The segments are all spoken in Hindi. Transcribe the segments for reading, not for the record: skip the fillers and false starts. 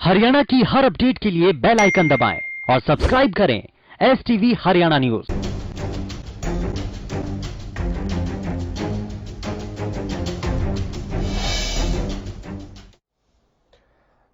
हरियाणा की हर अपडेट के लिए बेल आइकन दबाएं और सब्सक्राइब करें STV हरियाणा न्यूज।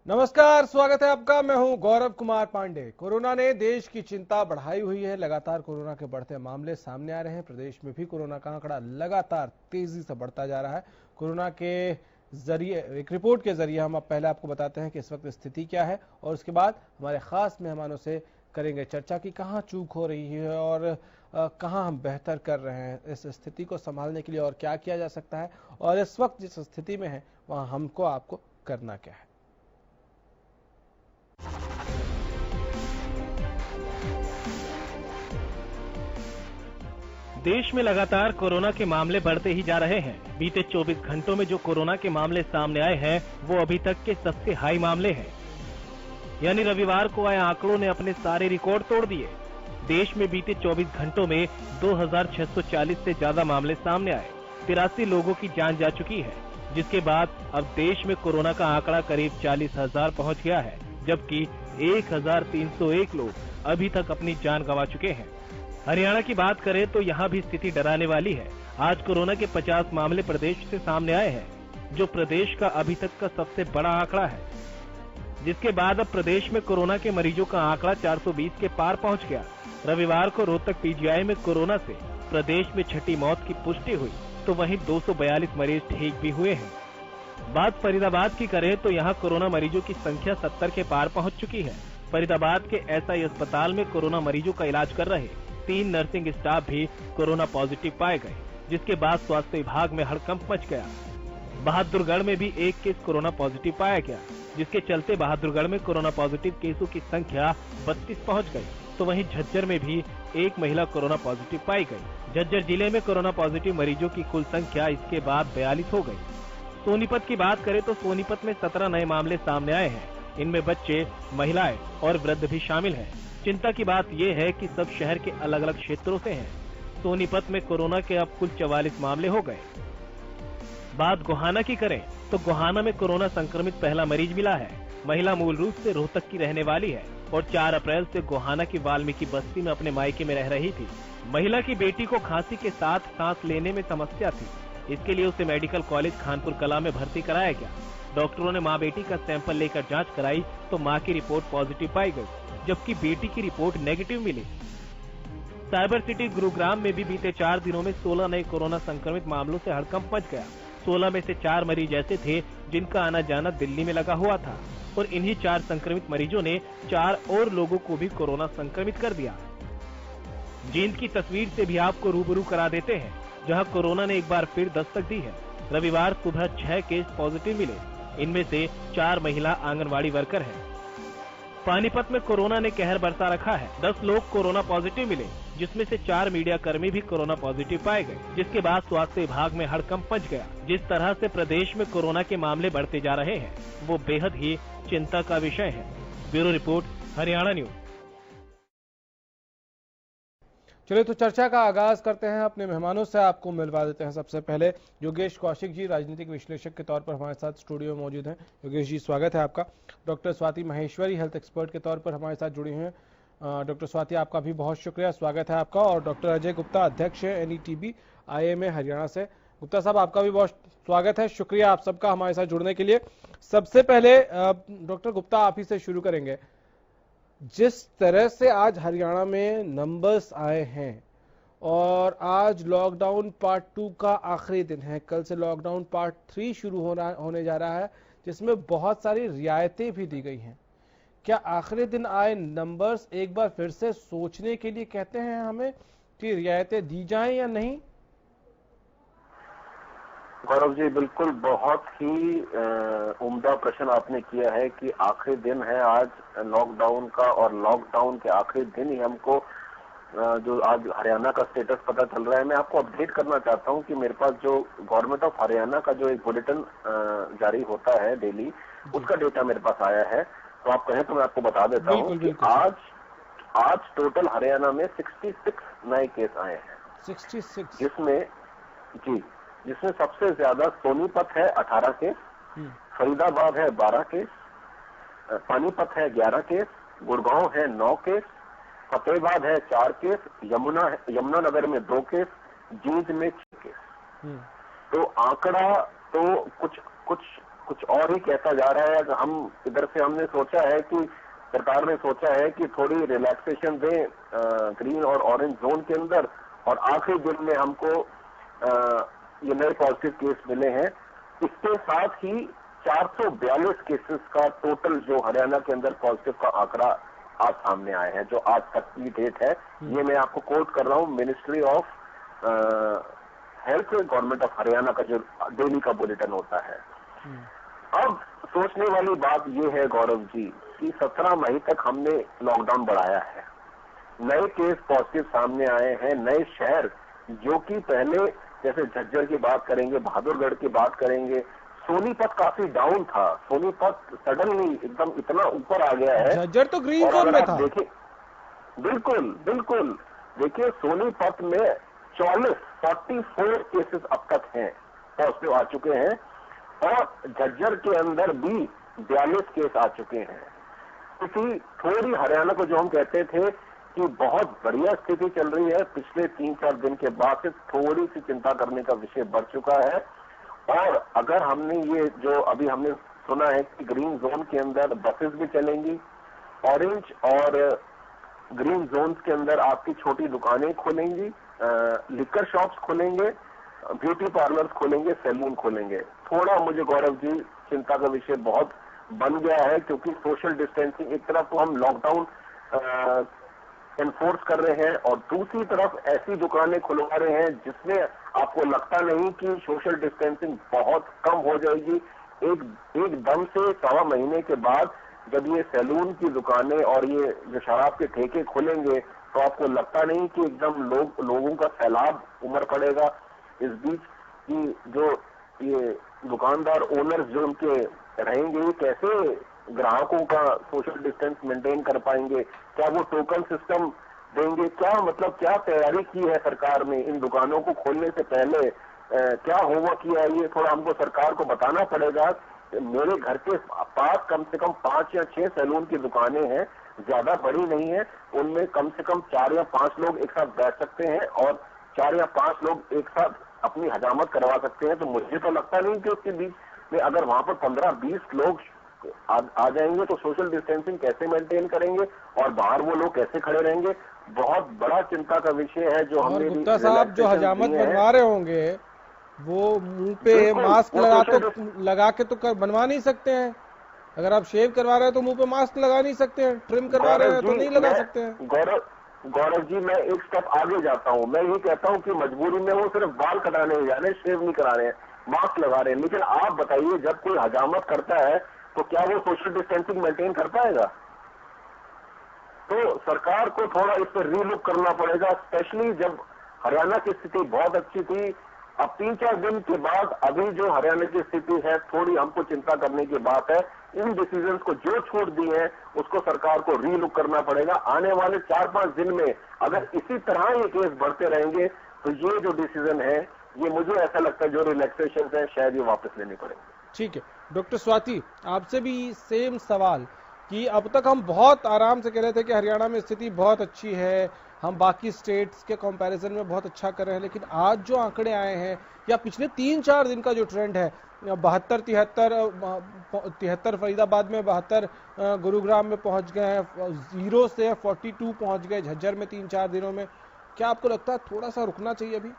नमस्कार, स्वागत है आपका। मैं हूं गौरव कुमार पांडे। कोरोना ने देश की चिंता बढ़ाई हुई है। लगातार कोरोना के बढ़ते मामले सामने आ रहे हैं। प्रदेश में भी कोरोना का आंकड़ा लगातार तेजी से बढ़ता जा रहा है। कोरोना के जरिए एक रिपोर्ट के जरिए हम अब पहले आपको बताते हैं कि इस वक्त स्थिति क्या है और उसके बाद हमारे खास मेहमानों से करेंगे चर्चा कि कहां चूक हो रही है और कहां हम बेहतर कर रहे हैं इस स्थिति को संभालने के लिए और क्या किया जा सकता है और इस वक्त जिस स्थिति में है वहां हमको आपको करना क्या है। देश में लगातार कोरोना के मामले बढ़ते ही जा रहे हैं। बीते 24 घंटों में जो कोरोना के मामले सामने आए हैं वो अभी तक के सबसे हाई मामले हैं। यानी रविवार को आए आंकड़ों ने अपने सारे रिकॉर्ड तोड़ दिए। देश में बीते 24 घंटों में 2640 से ज्यादा मामले सामने आए। 83 लोगों की जान जा चुकी है, जिसके बाद अब देश में कोरोना का आंकड़ा करीब 40,000 पहुँच गया है, जबकि 1,301 लोग अभी तक अपनी जान गंवा चुके हैं। हरियाणा की बात करें तो यहाँ भी स्थिति डराने वाली है। आज कोरोना के 50 मामले प्रदेश से सामने आए हैं, जो प्रदेश का अभी तक का सबसे बड़ा आंकड़ा है, जिसके बाद अब प्रदेश में कोरोना के मरीजों का आंकड़ा 420 के पार पहुंच गया। रविवार को रोहतक PGI में कोरोना से प्रदेश में छठी मौत की पुष्टि हुई, तो वहीं 242 मरीज ठीक भी हुए हैं। बात फरीदाबाद की करें तो यहाँ कोरोना मरीजों की संख्या 70 के पार पहुँच चुकी है। फरीदाबाद के SI अस्पताल में कोरोना मरीजों का इलाज कर रहे 3 नर्सिंग स्टाफ भी कोरोना पॉजिटिव पाए गए, जिसके बाद स्वास्थ्य विभाग में हड़कंप मच गया। बहादुरगढ़ में भी एक केस कोरोना पॉजिटिव पाया गया, जिसके चलते बहादुरगढ़ में कोरोना पॉजिटिव केसों की संख्या 32 पहुंच गई। तो वहीं झज्जर में भी एक महिला कोरोना पॉजिटिव पाई गई। झज्जर जिले में कोरोना पॉजिटिव मरीजों की कुल संख्या इसके बाद 42 हो गई। सोनीपत की बात करें तो सोनीपत में 17 नए मामले सामने आए हैं। इनमें बच्चे, महिलाएं और वृद्ध भी शामिल हैं। चिंता की बात यह है कि सब शहर के अलग अलग क्षेत्रों से हैं। सोनीपत में कोरोना के अब कुल 44 मामले हो गए। बात गोहाना की करें तो गोहाना में कोरोना संक्रमित पहला मरीज मिला है। महिला मूल रूप से रोहतक की रहने वाली है और 4 अप्रैल से गोहाना की वाल्मीकि बस्ती में अपने मायके में रह रही थी। महिला की बेटी को खांसी के साथ सांस लेने में समस्या थी। इसके लिए उसे मेडिकल कॉलेज खानपुर कला में भर्ती कराया गया। डॉक्टरों ने माँ बेटी का सैंपल लेकर जाँच कराई तो माँ की रिपोर्ट पॉजिटिव पाई गई, जबकि बेटी की रिपोर्ट नेगेटिव मिली। साइबर सिटी गुरुग्राम में भी बीते 4 दिनों में 16 नए कोरोना संक्रमित मामलों से हड़कंप मच गया। 16 में से 4 मरीज ऐसे थे जिनका आना जाना दिल्ली में लगा हुआ था और इन्हीं 4 संक्रमित मरीजों ने 4 और लोगों को भी कोरोना संक्रमित कर दिया। जींद की तस्वीर से भी आपको रूबरू करा देते हैं, जहां कोरोना ने एक बार फिर दस्तक दी है। रविवार सुबह 6 केस पॉजिटिव मिले। इनमें से 4 महिला आंगनवाड़ी वर्कर हैं। पानीपत में कोरोना ने कहर बरसा रखा है। 10 लोग कोरोना पॉजिटिव मिले, जिसमें से 4 मीडिया कर्मी भी कोरोना पॉजिटिव पाए गए, जिसके बाद स्वास्थ्य विभाग में हड़कंप मच गया। जिस तरह से प्रदेश में कोरोना के मामले बढ़ते जा रहे हैं, वो बेहद ही चिंता का विषय है। Bureau report, Haryana news. चलिए तो चर्चा का आगाज करते हैं। अपने मेहमानों से आपको मिलवा देते हैं। सबसे पहले योगेश कौशिक जी, राजनीतिक विश्लेषक के तौर पर हमारे साथ स्टूडियो में मौजूद हैं। योगेश जी, स्वागत है आपका। Doctor Swati Maheshwari, health expert के तौर पर हमारे साथ जुड़ी हैं। डॉक्टर स्वाति, आपका भी बहुत शुक्रिया, स्वागत है आपका। और डॉक्टर अजय गुप्ता, अध्यक्ष है NETB IMA हरियाणा से। गुप्ता साहब, आपका भी बहुत स्वागत है, शुक्रिया आप सबका हमारे साथ जुड़ने के लिए। सबसे पहले डॉक्टर गुप्ता, आप ही से शुरू करेंगे। जिस तरह से आज हरियाणा में नंबर्स आए हैं और आज लॉकडाउन पार्ट 2 का आखिरी दिन है, कल से लॉकडाउन पार्ट 3 शुरू होने जा रहा है, जिसमें बहुत सारी रियायतें भी दी गई हैं। क्या आखिरी दिन आए नंबर्स एक बार फिर से सोचने के लिए कहते हैं हमें कि रियायतें दी जाएं या नहीं? गौरव जी, बिल्कुल बहुत ही उम्दा प्रश्न आपने किया है कि आखिरी दिन है आज लॉकडाउन का, और लॉकडाउन के आखिरी दिन ही हमको जो आज हरियाणा का स्टेटस पता चल रहा है। मैं आपको अपडेट करना चाहता हूं कि मेरे पास जो गवर्नमेंट ऑफ हरियाणा का जो एक बुलेटिन जारी होता है डेली, उसका डेटा मेरे पास आया है। तो आप कहें तो मैं आपको बता देता हूँ कि आज टोटल हरियाणा में 66 नए केस आए हैं। 66? जिसमें सबसे ज्यादा सोनीपत है 18 केस, फरीदाबाद है 12 केस, पानीपत है 11 केस, गुड़गांव है 9 केस, फतेहाबाद है 4 केस, यमुनानगर में 2 केस, जींद में 6 केस। तो आंकड़ा तो कुछ और ही कहता जा रहा है। हम इधर से हमने सोचा है कि सरकार ने सोचा है कि थोड़ी रिलैक्सेशन दें ग्रीन और ऑरेंज जोन के अंदर, और आखिरी दिन में हमको ये नए पॉजिटिव केस मिले हैं। इसके साथ ही 442 केसेस का टोटल जो हरियाणा के अंदर पॉजिटिव का आंकड़ा आज सामने आया है, जो आज तक की डेट है। ये मैं आपको कोट कर रहा हूं, ministry of health government of Haryana का जो डेली का बुलेटिन होता है। अब सोचने वाली बात यह है गौरव जी कि 17 मई तक हमने लॉकडाउन बढ़ाया है, नए केस पॉजिटिव सामने आए हैं, नए शहर जो कि पहले जैसे झज्जर की बात करेंगे, बहादुरगढ़ की बात करेंगे, सोनीपत काफी डाउन था, सोनीपत सडनली एकदम इतना ऊपर आ गया है। झज्जर तो ग्रीन जोन में था। देखिए बिल्कुल देखिए सोनीपत में 44 केसेस अब तक हैं, पॉजिटिव आ चुके हैं, और झज्जर के अंदर भी 42 केस आ चुके हैं। क्योंकि थोड़ी हरियाणा को जो हम कहते थे कि बहुत बढ़िया स्थिति चल रही है, पिछले 3-4 दिन के बाद से थोड़ी सी चिंता करने का विषय बढ़ चुका है। और अगर हमने ये जो अभी हमने सुना है कि ग्रीन जोन के अंदर बसेस भी चलेंगी, ऑरेंज और ग्रीन जोन्स के अंदर आपकी छोटी दुकानें खुलेंगी, लिकर शॉप्स खुलेंगे, ब्यूटी पार्लर्स खोलेंगे, सैलून खोलेंगे। थोड़ा मुझे गौरव जी चिंता का विषय बहुत बन गया है, क्योंकि सोशल डिस्टेंसिंग एक तरफ तो हम लॉकडाउन एनफोर्स कर रहे हैं और दूसरी तरफ ऐसी दुकानें खुलवा रहे हैं जिसमें आपको लगता नहीं कि सोशल डिस्टेंसिंग बहुत कम हो जाएगी। एक दम से 1.25 महीने के बाद जब ये सैलून की दुकानें और ये जो शराब के ठेके खुलेंगे तो आपको लगता नहीं कि एकदम लोगों का सैलाब उमड़ पड़ेगा। इस बीच की जो ये दुकानदार ओनर्स जो उनके रहेंगे, कैसे ग्राहकों का सोशल डिस्टेंस मेंटेन कर पाएंगे, क्या वो टोकन सिस्टम देंगे, क्या तैयारी की है सरकार ने इन दुकानों को खोलने से पहले, क्या होमवर्क किया है, ये थोड़ा हमको सरकार को बताना पड़ेगा। मेरे घर के पास कम से कम 5 या 6 सैलून की दुकानें हैं, ज्यादा बड़ी नहीं है, उनमें कम से कम 4 या 5 लोग एक साथ बैठ सकते हैं और 4 या 5 लोग एक साथ अपनी हजामत करवा सकते हैं। तो मुझे तो लगता नहीं कि उसके बीच में अगर वहां पर 15-20 लोग आ जाएंगे तो सोशल डिस्टेंसिंग कैसे मेंटेन करेंगे और बाहर वो लोग कैसे खड़े रहेंगे। बहुत बड़ा चिंता का विषय है जो हमने गुप्ता साहब जो हजामत बनवा रहे होंगे वो मुंह पे मास्क लगा के तो बनवा नहीं सकते हैं। अगर आप शेव करवा रहे हैं तो मुंह पे मास्क लगा नहीं सकते हैं, ट्रिम करवा रहे हैं तो नहीं लगा सकते हैं। गौरव जी मैं एक स्टेप आगे जाता हूं, मैं ये कहता हूं कि मजबूरी में वो सिर्फ बाल कटाने नहीं जा रहे, शेव नहीं करा रहे हैं, मास्क लगा रहे हैं। लेकिन आप बताइए जब कोई हजामत करता है तो क्या वो सोशल डिस्टेंसिंग मेंटेन कर पाएगा? तो सरकार को थोड़ा इस पर रीलुक करना पड़ेगा, स्पेशली जब हरियाणा की स्थिति बहुत अच्छी थी। अब 3-4 दिन के बाद अभी जो हरियाणा की स्थिति है थोड़ी हमको चिंता करने की बात है। इन डिसीजंस को जो छूट दी है उसको सरकार को रीलुक करना पड़ेगा। आने वाले 4-5 दिन में अगर इसी तरह ये केस बढ़ते रहेंगे तो ये जो डिसीजन है ये मुझे ऐसा लगता है जो रिलैक्सेशन है शायद ये वापस लेने पड़ेंगे। ठीक है डॉक्टर स्वाति, आपसे भी सेम सवाल कि अब तक हम बहुत आराम से कह रहे थे कि हरियाणा में स्थिति बहुत अच्छी है, हम बाकी स्टेट्स के कंपैरिजन में बहुत अच्छा कर रहे हैं, लेकिन आज जो आंकड़े आए हैं या पिछले 3-4 दिन का जो ट्रेंड है 72-73 फरीदाबाद में 72 गुरुग्राम में पहुंच गए हैं, 0 से 42 पहुंच गए झज्जर में 3-4 दिनों में। क्या आपको लगता है थोड़ा सा रुकना चाहिए अभी?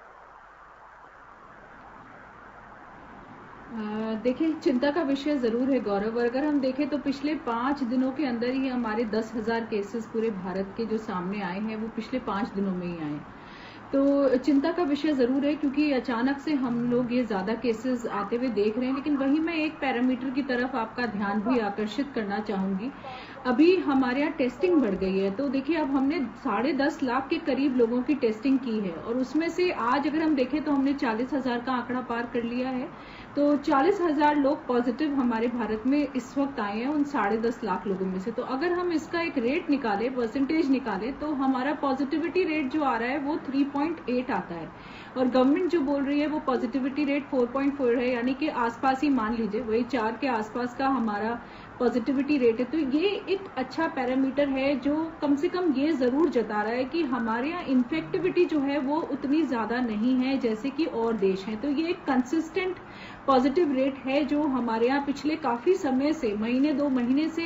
देखिए चिंता का विषय जरूर है गौरव। अगर हम देखें तो पिछले 5 दिनों के अंदर ही हमारे 10,000 केसेस पूरे भारत के जो सामने आए हैं वो पिछले 5 दिनों में ही आए। तो चिंता का विषय जरूर है क्योंकि अचानक से हम लोग ये ज्यादा केसेस आते हुए देख रहे हैं। लेकिन वही मैं एक पैरामीटर की तरफ आपका ध्यान भी आकर्षित करना चाहूंगी। अभी हमारे यहाँ टेस्टिंग बढ़ गई है, तो देखिए अब हमने 10.5 लाख के करीब लोगों की टेस्टिंग की है और उसमें से आज अगर हम देखें तो हमने 40,000 का आंकड़ा पार कर लिया है। तो 40,000 लोग पॉजिटिव हमारे भारत में इस वक्त आए हैं उन 10.5 लाख लोगों में से। तो अगर हम इसका एक रेट निकाले, परसेंटेज निकाले, तो हमारा पॉजिटिविटी रेट जो आ रहा है वो 3.8 आता है और गवर्नमेंट जो बोल रही है वो पॉजिटिविटी रेट 4.4 है, यानी कि आसपास ही मान लीजिए वही 4 के आसपास का हमारा पॉजिटिविटी रेट है। तो ये एक अच्छा पैरामीटर है जो कम से कम ये जरूर जता रहा है कि हमारे यहाँ इन्फेक्टिविटी जो है वो उतनी ज्यादा नहीं है जैसे कि और देश हैं। तो ये एक कंसिस्टेंट पॉजिटिव रेट है जो हमारे यहाँ पिछले काफी समय से, महीने 2 महीने से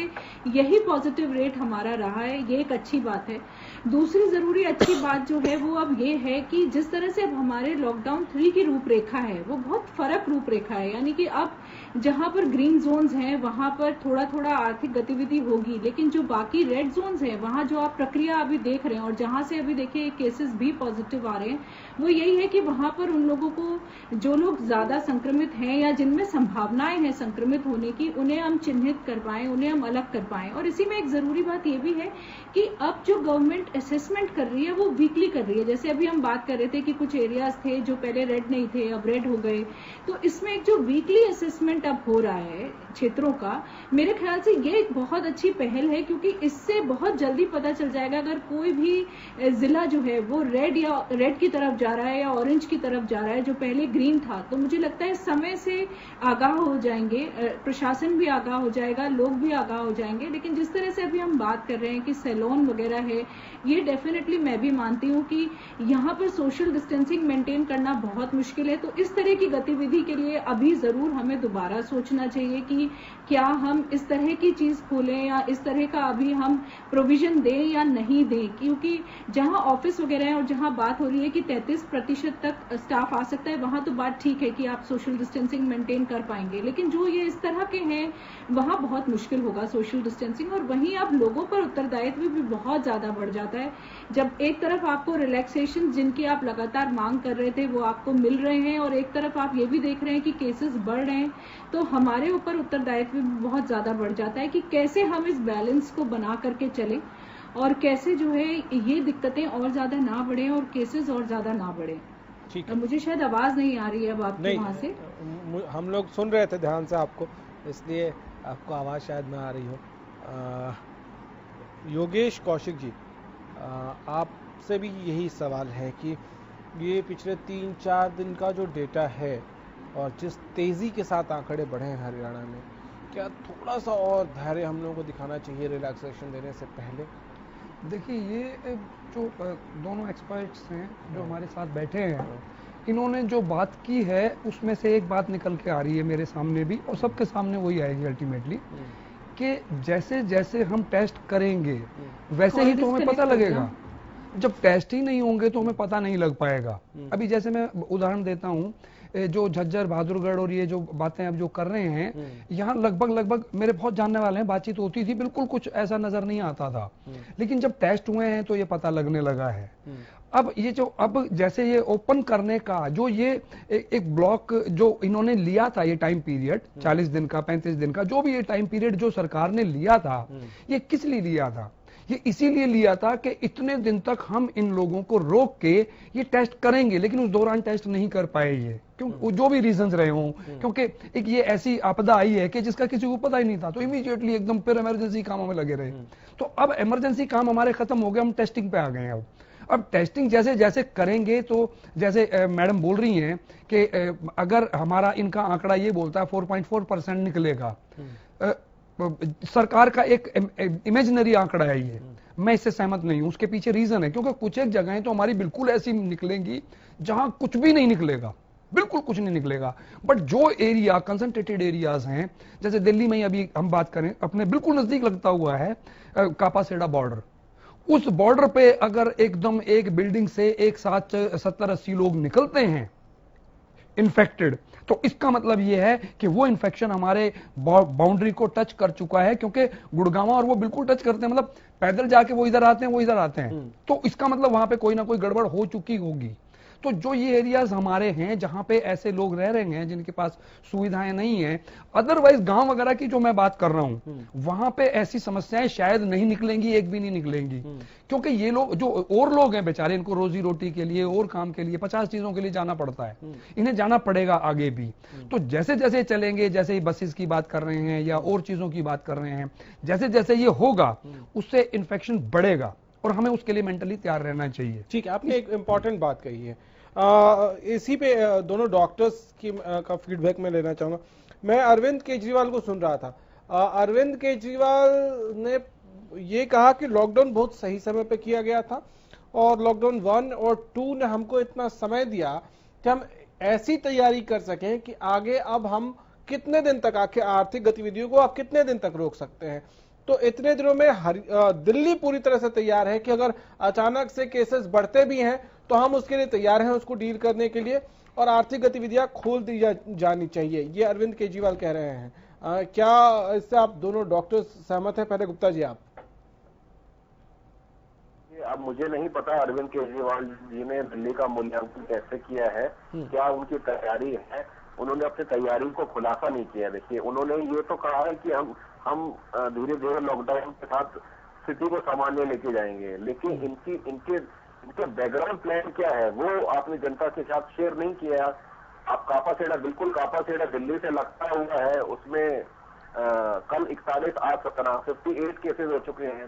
यही पॉजिटिव रेट हमारा रहा है। ये एक अच्छी बात है। दूसरी जरूरी अच्छी बात जो है वो अब ये है कि जिस तरह से अब हमारे लॉकडाउन 3 की रूपरेखा है वो बहुत फर्क रूपरेखा है। यानी कि अब जहां पर ग्रीन जोन्स हैं वहां पर थोड़ा थोड़ा आर्थिक गतिविधि होगी, लेकिन जो बाकी रेड जोन्स हैं वहां जो आप प्रक्रिया अभी देख रहे हैं और जहां से अभी देखिए केसेस भी पॉजिटिव आ रहे हैं, वो यही है कि वहां पर उन लोगों को, जो लोग ज्यादा संक्रमित हैं या जिनमें संभावनाएं हैं संक्रमित होने की, उन्हें हम चिन्हित कर पाएं, उन्हें हम अलग कर पाएं। और इसी में एक जरूरी बात यह भी है कि अब जो गवर्नमेंट असेसमेंट कर रही है वो वीकली कर रही है। जैसे अभी हम बात कर रहे थे कि कुछ एरियाज थे जो पहले रेड नहीं थे अब रेड हो गए, तो इसमें एक जो वीकली असेसमेंट अब हो रहा है क्षेत्रों का, मेरे ख्याल से ये एक बहुत अच्छी पहल है, क्योंकि इससे बहुत जल्दी पता चल जाएगा अगर कोई भी जिला जो है वो रेड की तरफ जा रहा है या ऑरेंज की तरफ जा रहा है जो पहले ग्रीन था। तो मुझे लगता है समय से आगाह हो जाएंगे, प्रशासन भी आगाह हो जाएगा, लोग भी आगाह हो जाएंगे। लेकिन जिस तरह से अभी हम बात कर रहे हैं कि सैलून वगैरह है, ये डेफिनेटली मैं भी मानती हूँ कि यहाँ पर सोशल डिस्टेंसिंग मेंटेन करना बहुत मुश्किल है। तो इस तरह की गतिविधि के लिए अभी जरूर हमें दोबारा सोचना चाहिए कि क्या हम इस तरह की चीज खोलें या इस तरह का अभी हम प्रोविजन दें या नहीं दें। क्योंकि जहां ऑफिस वगैरह है और जहां बात हो रही है कि 33% तक स्टाफ आ सकता है, वहां तो बात ठीक है कि आप सोशल डिस्टेंसिंग मेंटेन कर पाएंगे, लेकिन जो ये इस तरह के हैं वहां बहुत मुश्किल होगा सोशल डिस्टेंसिंग। और वहीं अब लोगों पर उत्तरदायित्व भी बहुत ज्यादा बढ़ जाता है। जब एक तरफ आपको रिलैक्सेशन जिनकी आप लगातार मांग कर रहे थे वो आपको मिल रहे हैं और एक तरफ आप ये भी देख रहे हैं कि केसेस बढ़ रहे हैं, तो हमारे ऊपर उत्तरदायित्व भी बहुत ज्यादा बढ़ जाता है कि कैसे हम इस बैलेंस को बना करके चलें और कैसे जो है ये दिक्कतें और ज्यादा ना बढ़े और केसेस और ज्यादा ना बढ़े। ठीक है। मुझे शायद आवाज नहीं आ रही है अब आपके वहां से। हम लोग सुन रहे थे ध्यान से आपको, इसलिए आपको आवाज शायद ना आ रही हो। योगेश कौशिक जी, आपसे भी यही सवाल है कि ये पिछले 3-4 दिन का जो डेटा है और जिस तेजी के साथ आंकड़े बढ़े हैं हरियाणा में, क्या थोड़ा सा और धैर्य हम लोगों को दिखाना चाहिए रिलैक्सेशन देने से पहले? देखिए, ये जो दोनों एक्सपर्ट्स हैं जो हमारे साथ बैठे हैं, इन्होंने जो बात की है उसमें से एक बात निकल के आ रही है मेरे सामने भी और सबके सामने वही आएगी अल्टीमेटली, कि जैसे जैसे हम टेस्ट करेंगे वैसे ही तो हमें पता लगेगा। जब टेस्ट ही नहीं होंगे तो हमें पता नहीं लग पाएगा। अभी जैसे मैं उदाहरण देता हूँ, जो झज्जर, बहादुरगढ़ और ये जो बातें अब जो कर रहे हैं, यहाँ लगभग मेरे बहुत जानने वाले हैं, बातचीत होती थी, बिल्कुल कुछ ऐसा नजर नहीं आता था, लेकिन जब टेस्ट हुए हैं तो ये पता लगने लगा है। अब ये जो अब जैसे ये ओपन करने का जो ये एक ब्लॉक जो इन्होंने लिया था, ये टाइम पीरियड 40 दिन का, 35 दिन का, जो भी ये टाइम पीरियड जो सरकार ने लिया था, ये किस लिए लिया था? ये इसीलिए लिया था कि इतने दिन तक हम इन लोगों को रोक के ये टेस्ट करेंगे, लेकिन उस दौरान टेस्ट नहीं कर पाए ये, क्यों, जो भी रीजंस रहे हों, क्योंकि एक ये ऐसी आपदा आई है कि जिसका किसी को पता ही नहीं था, तो इमीडिएटली एकदम फिर इमरजेंसी कामों में लगे रहे। तो अब इमरजेंसी काम हमारे खत्म हो गए, हम टेस्टिंग पे आ गए हैं। अब टेस्टिंग जैसे जैसे करेंगे तो जैसे मैडम बोल रही हैं कि अगर हमारा इनका आंकड़ा ये बोलता है 4.4% निकलेगा, सरकार का एक इमेजिनरी आंकड़ा है ये, मैं इससे सहमत नहीं हूं। उसके पीछे रीजन है, क्योंकि कुछ एक जगहें तो हमारी बिल्कुल ऐसी निकलेंगी जहां कुछ भी नहीं निकलेगा, बिल्कुल कुछ नहीं निकलेगा। बट जो एरिया कंसंट्रेटेड एरियाज हैं, जैसे दिल्ली में अभी हम बात करें, अपने बिल्कुल नजदीक लगता हुआ है कापासेडा बॉर्डर, उस बॉर्डर पे अगर एकदम एक बिल्डिंग से एक साथ 70-80 लोग निकलते हैं इन्फेक्टेड, तो इसका मतलब यह है कि वो इन्फेक्शन हमारे बाउंड्री को टच कर चुका है, क्योंकि गुड़गांव और वो बिल्कुल टच करते हैं, मतलब पैदल जाके वो इधर आते हैं, वो इधर आते हैं, तो इसका मतलब वहां पे कोई ना कोई गड़बड़ हो चुकी होगी। तो जो ये एरियाज हमारे हैं जहां पे ऐसे लोग रह रहे हैं जिनके पास सुविधाएं नहीं है, अदरवाइज गांव वगैरह की जो मैं बात कर रहा हूं, वहां पे ऐसी समस्याएं शायद नहीं निकलेंगी, एक भी नहीं निकलेंगी, क्योंकि ये लोग जो और लोग हैं बेचारे, इनको रोजी रोटी के लिए और काम के लिए 50 चीजों के लिए जाना पड़ता है, इन्हें जाना पड़ेगा आगे भी। तो जैसे जैसे चलेंगे, जैसे ही बसेस की बात कर रहे हैं या और चीजों की बात कर रहे हैं, जैसे जैसे ये होगा उससे इन्फेक्शन बढ़ेगा और हमें उसके लिए मेंटली तैयार रहना चाहिए। ठीक है, आपने एक इंपॉर्टेंट बात कही है, इसी पे दोनों डॉक्टर्स की का फीडबैक मैं लेना चाहूंगा। मैं अरविंद केजरीवाल को सुन रहा था, अरविंद केजरीवाल ने ये कहा कि लॉकडाउन बहुत सही समय पे किया गया था और लॉकडाउन 1 और 2 ने हमको इतना समय दिया कि हम ऐसी तैयारी कर सकें कि आगे अब हम कितने दिन तक आखिर आर्थिक गतिविधियों को आप कितने दिन तक रोक सकते हैं। तो इतने दिनों में दिल्ली पूरी तरह से तैयार है कि अगर अचानक से केसेस बढ़ते भी हैं तो हम उसके लिए तैयार हैं, उसको डील करने के लिए, और आर्थिक गतिविधियां खोल दी जानी चाहिए, ये अरविंद केजरीवाल कह रहे हैं। क्या इससे आप दोनों डॉक्टर सहमत हैं? पहले गुप्ता जी आप। अब मुझे नहीं पता अरविंद केजरीवाल जी ने दिल्ली का मूल्यांकन कैसे किया है, क्या उनकी तैयारी है। उन्होंने अपनी तैयारी को खुलासा नहीं किया। देखिए, उन्होंने ये तो कहा है कि हम धीरे धीरे लॉकडाउन के साथ स्थिति को सामान्य लेके जाएंगे, लेकिन इनके बैकग्राउंड प्लान क्या है वो आपने जनता के साथ शेयर नहीं किया। आप कापासेड़ा, बिल्कुल कापासेड़ा दिल्ली से लगता हुआ है, उसमें कल 41, आज 17, 58 केसेस हो चुके हैं।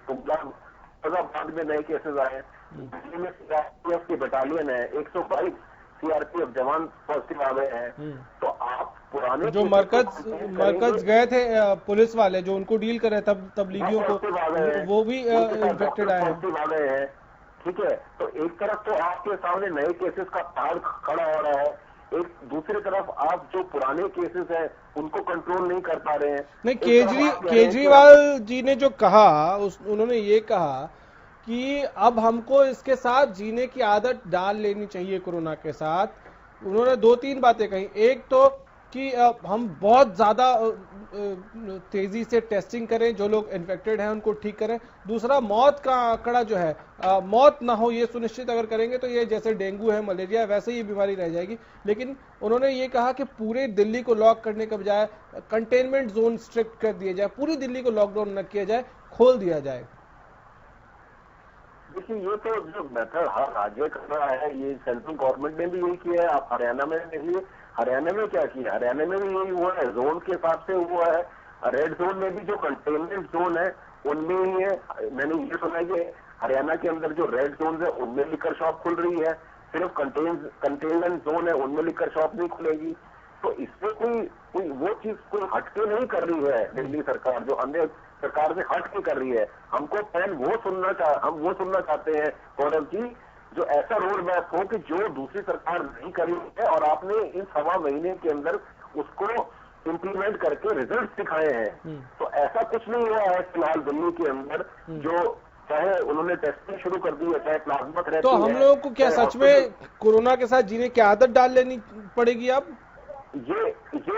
फैजाबाद में नए केसेस आए। दिल्ली में सीआरपीएफ की बटालियन है, 122 सीआरपीएफ जवान पॉजिटिव आ गए हैं। तो आप पुराने जो मरकज गए थे पुलिस वाले जो उनको डील कर रहे थे तबलीगियों को, वो भी इन्फेक्टेड आए हैं। ठीक है, तो एक तरफ तो आपके सामने नए केसेस का पहाड़ खड़ा हो रहा है, एक दूसरी तरफ आप जो पुराने केसेस हैं उनको कंट्रोल नहीं कर पा रहे हैं। नहीं, केजरीवाल जी ने जो कहा उन्होंने ये कहा कि अब हमको इसके साथ जीने की आदत डाल लेनी चाहिए कोरोना के साथ। उन्होंने 2-3 बातें कही। एक तो कि हम बहुत ज्यादा तेजी से टेस्टिंग करें, जो लोग इन्फेक्टेड हैं उनको ठीक करें। दूसरा, मौत का आंकड़ा जो है मौत ना हो ये सुनिश्चित अगर करेंगे तो ये जैसे डेंगू है, मलेरिया है, वैसे ही बीमारी रह जाएगी। लेकिन उन्होंने ये कहा कि पूरे दिल्ली को लॉक करने के बजाय कंटेनमेंट जोन स्ट्रिक्ट कर दिया जाए, पूरी दिल्ली को लॉकडाउन न किया जाए, खोल दिया जाए। देखिए, ये तो जो मेथड हर राज्य कर रहा है, ये सेंट्रल गवर्नमेंट ने भी यही किया है। आप हरियाणा में देखिए, हरियाणा में क्या किया, हरियाणा में भी यही हुआ है, जोन के हिसाब से हुआ है। रेड जोन में भी जो कंटेनमेंट जोन है उनमें ही है। मैंने ये सुना है कि हरियाणा के अंदर जो रेड जोन है उनमें लिकर शॉप खुल रही है, सिर्फ कंटेनमेंट जोन है उनमें लिकर शॉप नहीं खुलेगी। तो इसमें कोई वो चीज कोई हटके नहीं कर रही है दिल्ली सरकार, जो अन्य सरकार से हट के कर रही है। हमको हम वो सुनना चाहते हैं गौरव जी, जो ऐसा रोड मैप हो कि जो दूसरी सरकार नहीं करी है और आपने इन 1.25 महीने के अंदर उसको इम्प्लीमेंट करके रिजल्ट दिखाए हैं। तो ऐसा कुछ नहीं हुआ है फिलहाल दिल्ली के अंदर, जो चाहे उन्होंने टेस्टिंग शुरू कर दी है, चाहे प्लाज्मा थेरेपी। तो हम लोगों को क्या सच में कोरोना के साथ जीने की आदत डाल लेनी पड़ेगी अब? ये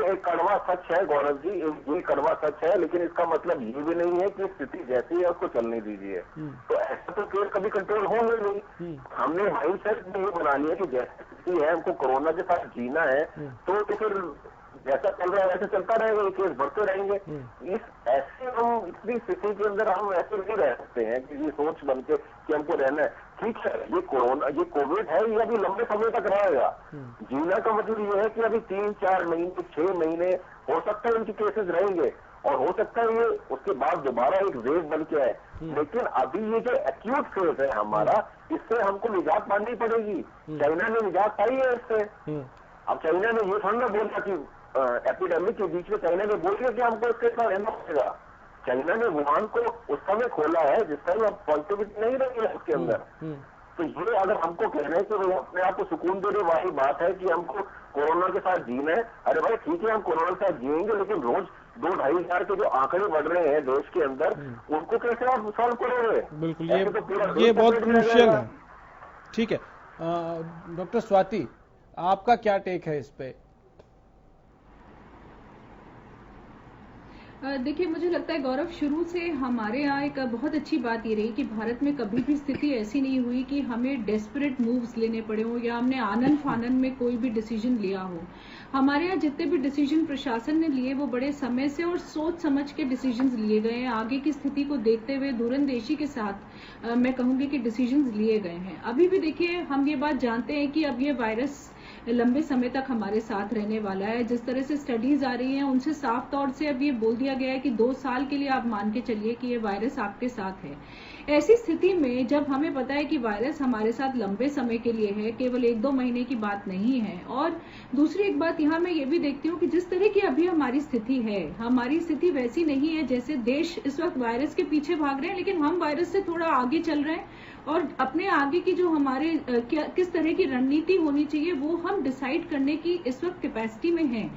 एक कड़वा सच है गौरव जी, ये कड़वा सच है, लेकिन इसका मतलब ये भी नहीं है कि स्थिति जैसी है उसको चलने दीजिए। तो ऐसा तो केस कभी कंट्रोल होंगे नहीं। हमने माइंडसेट में ये बना लिया कि जैसी स्थिति है हमको कोरोना के साथ जीना है, तो फिर जैसा चल रहा है वैसे चलता रहेगा, ये केस बढ़ते रहेंगे। इस ऐसे हम इतनी स्थिति के अंदर हम ऐसे नहीं रह सकते हैं कि ये सोच बन के कि हमको रहना है। ठीक है, ये कोविड है, ये अभी लंबे समय तक रहेगा। जीना का मतलब ये है कि अभी 3-4 महीने 6 महीने हो सकता है इनके केसेस रहेंगे और हो सकता है ये उसके बाद दोबारा एक वेव बन के आए। लेकिन अभी ये जो एक्यूट फेज है हमारा, इससे हमको निजात पानी पड़ेगी। चाइना ने निजात पाई है इससे। अब चाइना ने ये थोड़ा बोला कि एपिडेमिक के बीच में चाइना ने बोल दिया कि हमको इसके साथ रहना पड़ेगा। चाइना ने वुहान को उस समय खोला है जिस समय अब पॉजिटिविटी नहीं रही है उसके अंदर। तो ये अगर हमको कहना है कि वो अपने आप को सुकून दे रहे, वही बात है कि हमको कोरोना के साथ जीना है। अरे भाई ठीक है, हम कोरोना के साथ जिएंगे, लेकिन रोज 2-2.5 हजार के जो आंकड़े बढ़ रहे हैं देश के अंदर, उनको कैसे आप सॉल्व करोगे? बिल्कुल, ये बहुत क्रूशियल है। ठीक है, डॉक्टर स्वाति, आपका क्या टेक है इस पे? देखिए, मुझे लगता है गौरव, शुरू से हमारे यहाँ एक बहुत अच्छी बात ये रही कि भारत में कभी भी स्थिति ऐसी नहीं हुई कि हमें डेस्परेट मूव्स लेने पड़े हो या हमने आनन फानन में कोई भी डिसीजन लिया हो। हमारे यहाँ जितने भी डिसीजन प्रशासन ने लिए वो बड़े समय से और सोच समझ के डिसीजंस लिए गए हैं। आगे की स्थिति को देखते हुए दूरंदेशी के साथ मैं कहूंगी कि डिसीजंस लिए गए हैं। अभी भी देखिए, हम ये बात जानते हैं कि अब ये वायरस लंबे समय तक हमारे साथ रहने वाला है। जिस तरह से स्टडीज आ रही हैं उनसे साफ तौर से अब ये बोल दिया गया है कि 2 साल के लिए आप मान के चलिए कि ये वायरस आपके साथ है। ऐसी स्थिति में जब हमें पता है कि वायरस हमारे साथ लंबे समय के लिए है, केवल 1-2 महीने की बात नहीं है, और दूसरी एक बात यहाँ मैं ये भी देखती हूँ कि जिस तरह की अभी हमारी स्थिति है, हमारी स्थिति वैसी नहीं है जैसे देश इस वक्त वायरस के पीछे भाग रहे हैं, लेकिन हम वायरस से थोड़ा आगे चल रहे हैं और अपने आगे की जो हमारे किस तरह की रणनीति होनी चाहिए वो हम डिसाइड करने की इस वक्त कैपेसिटी में है।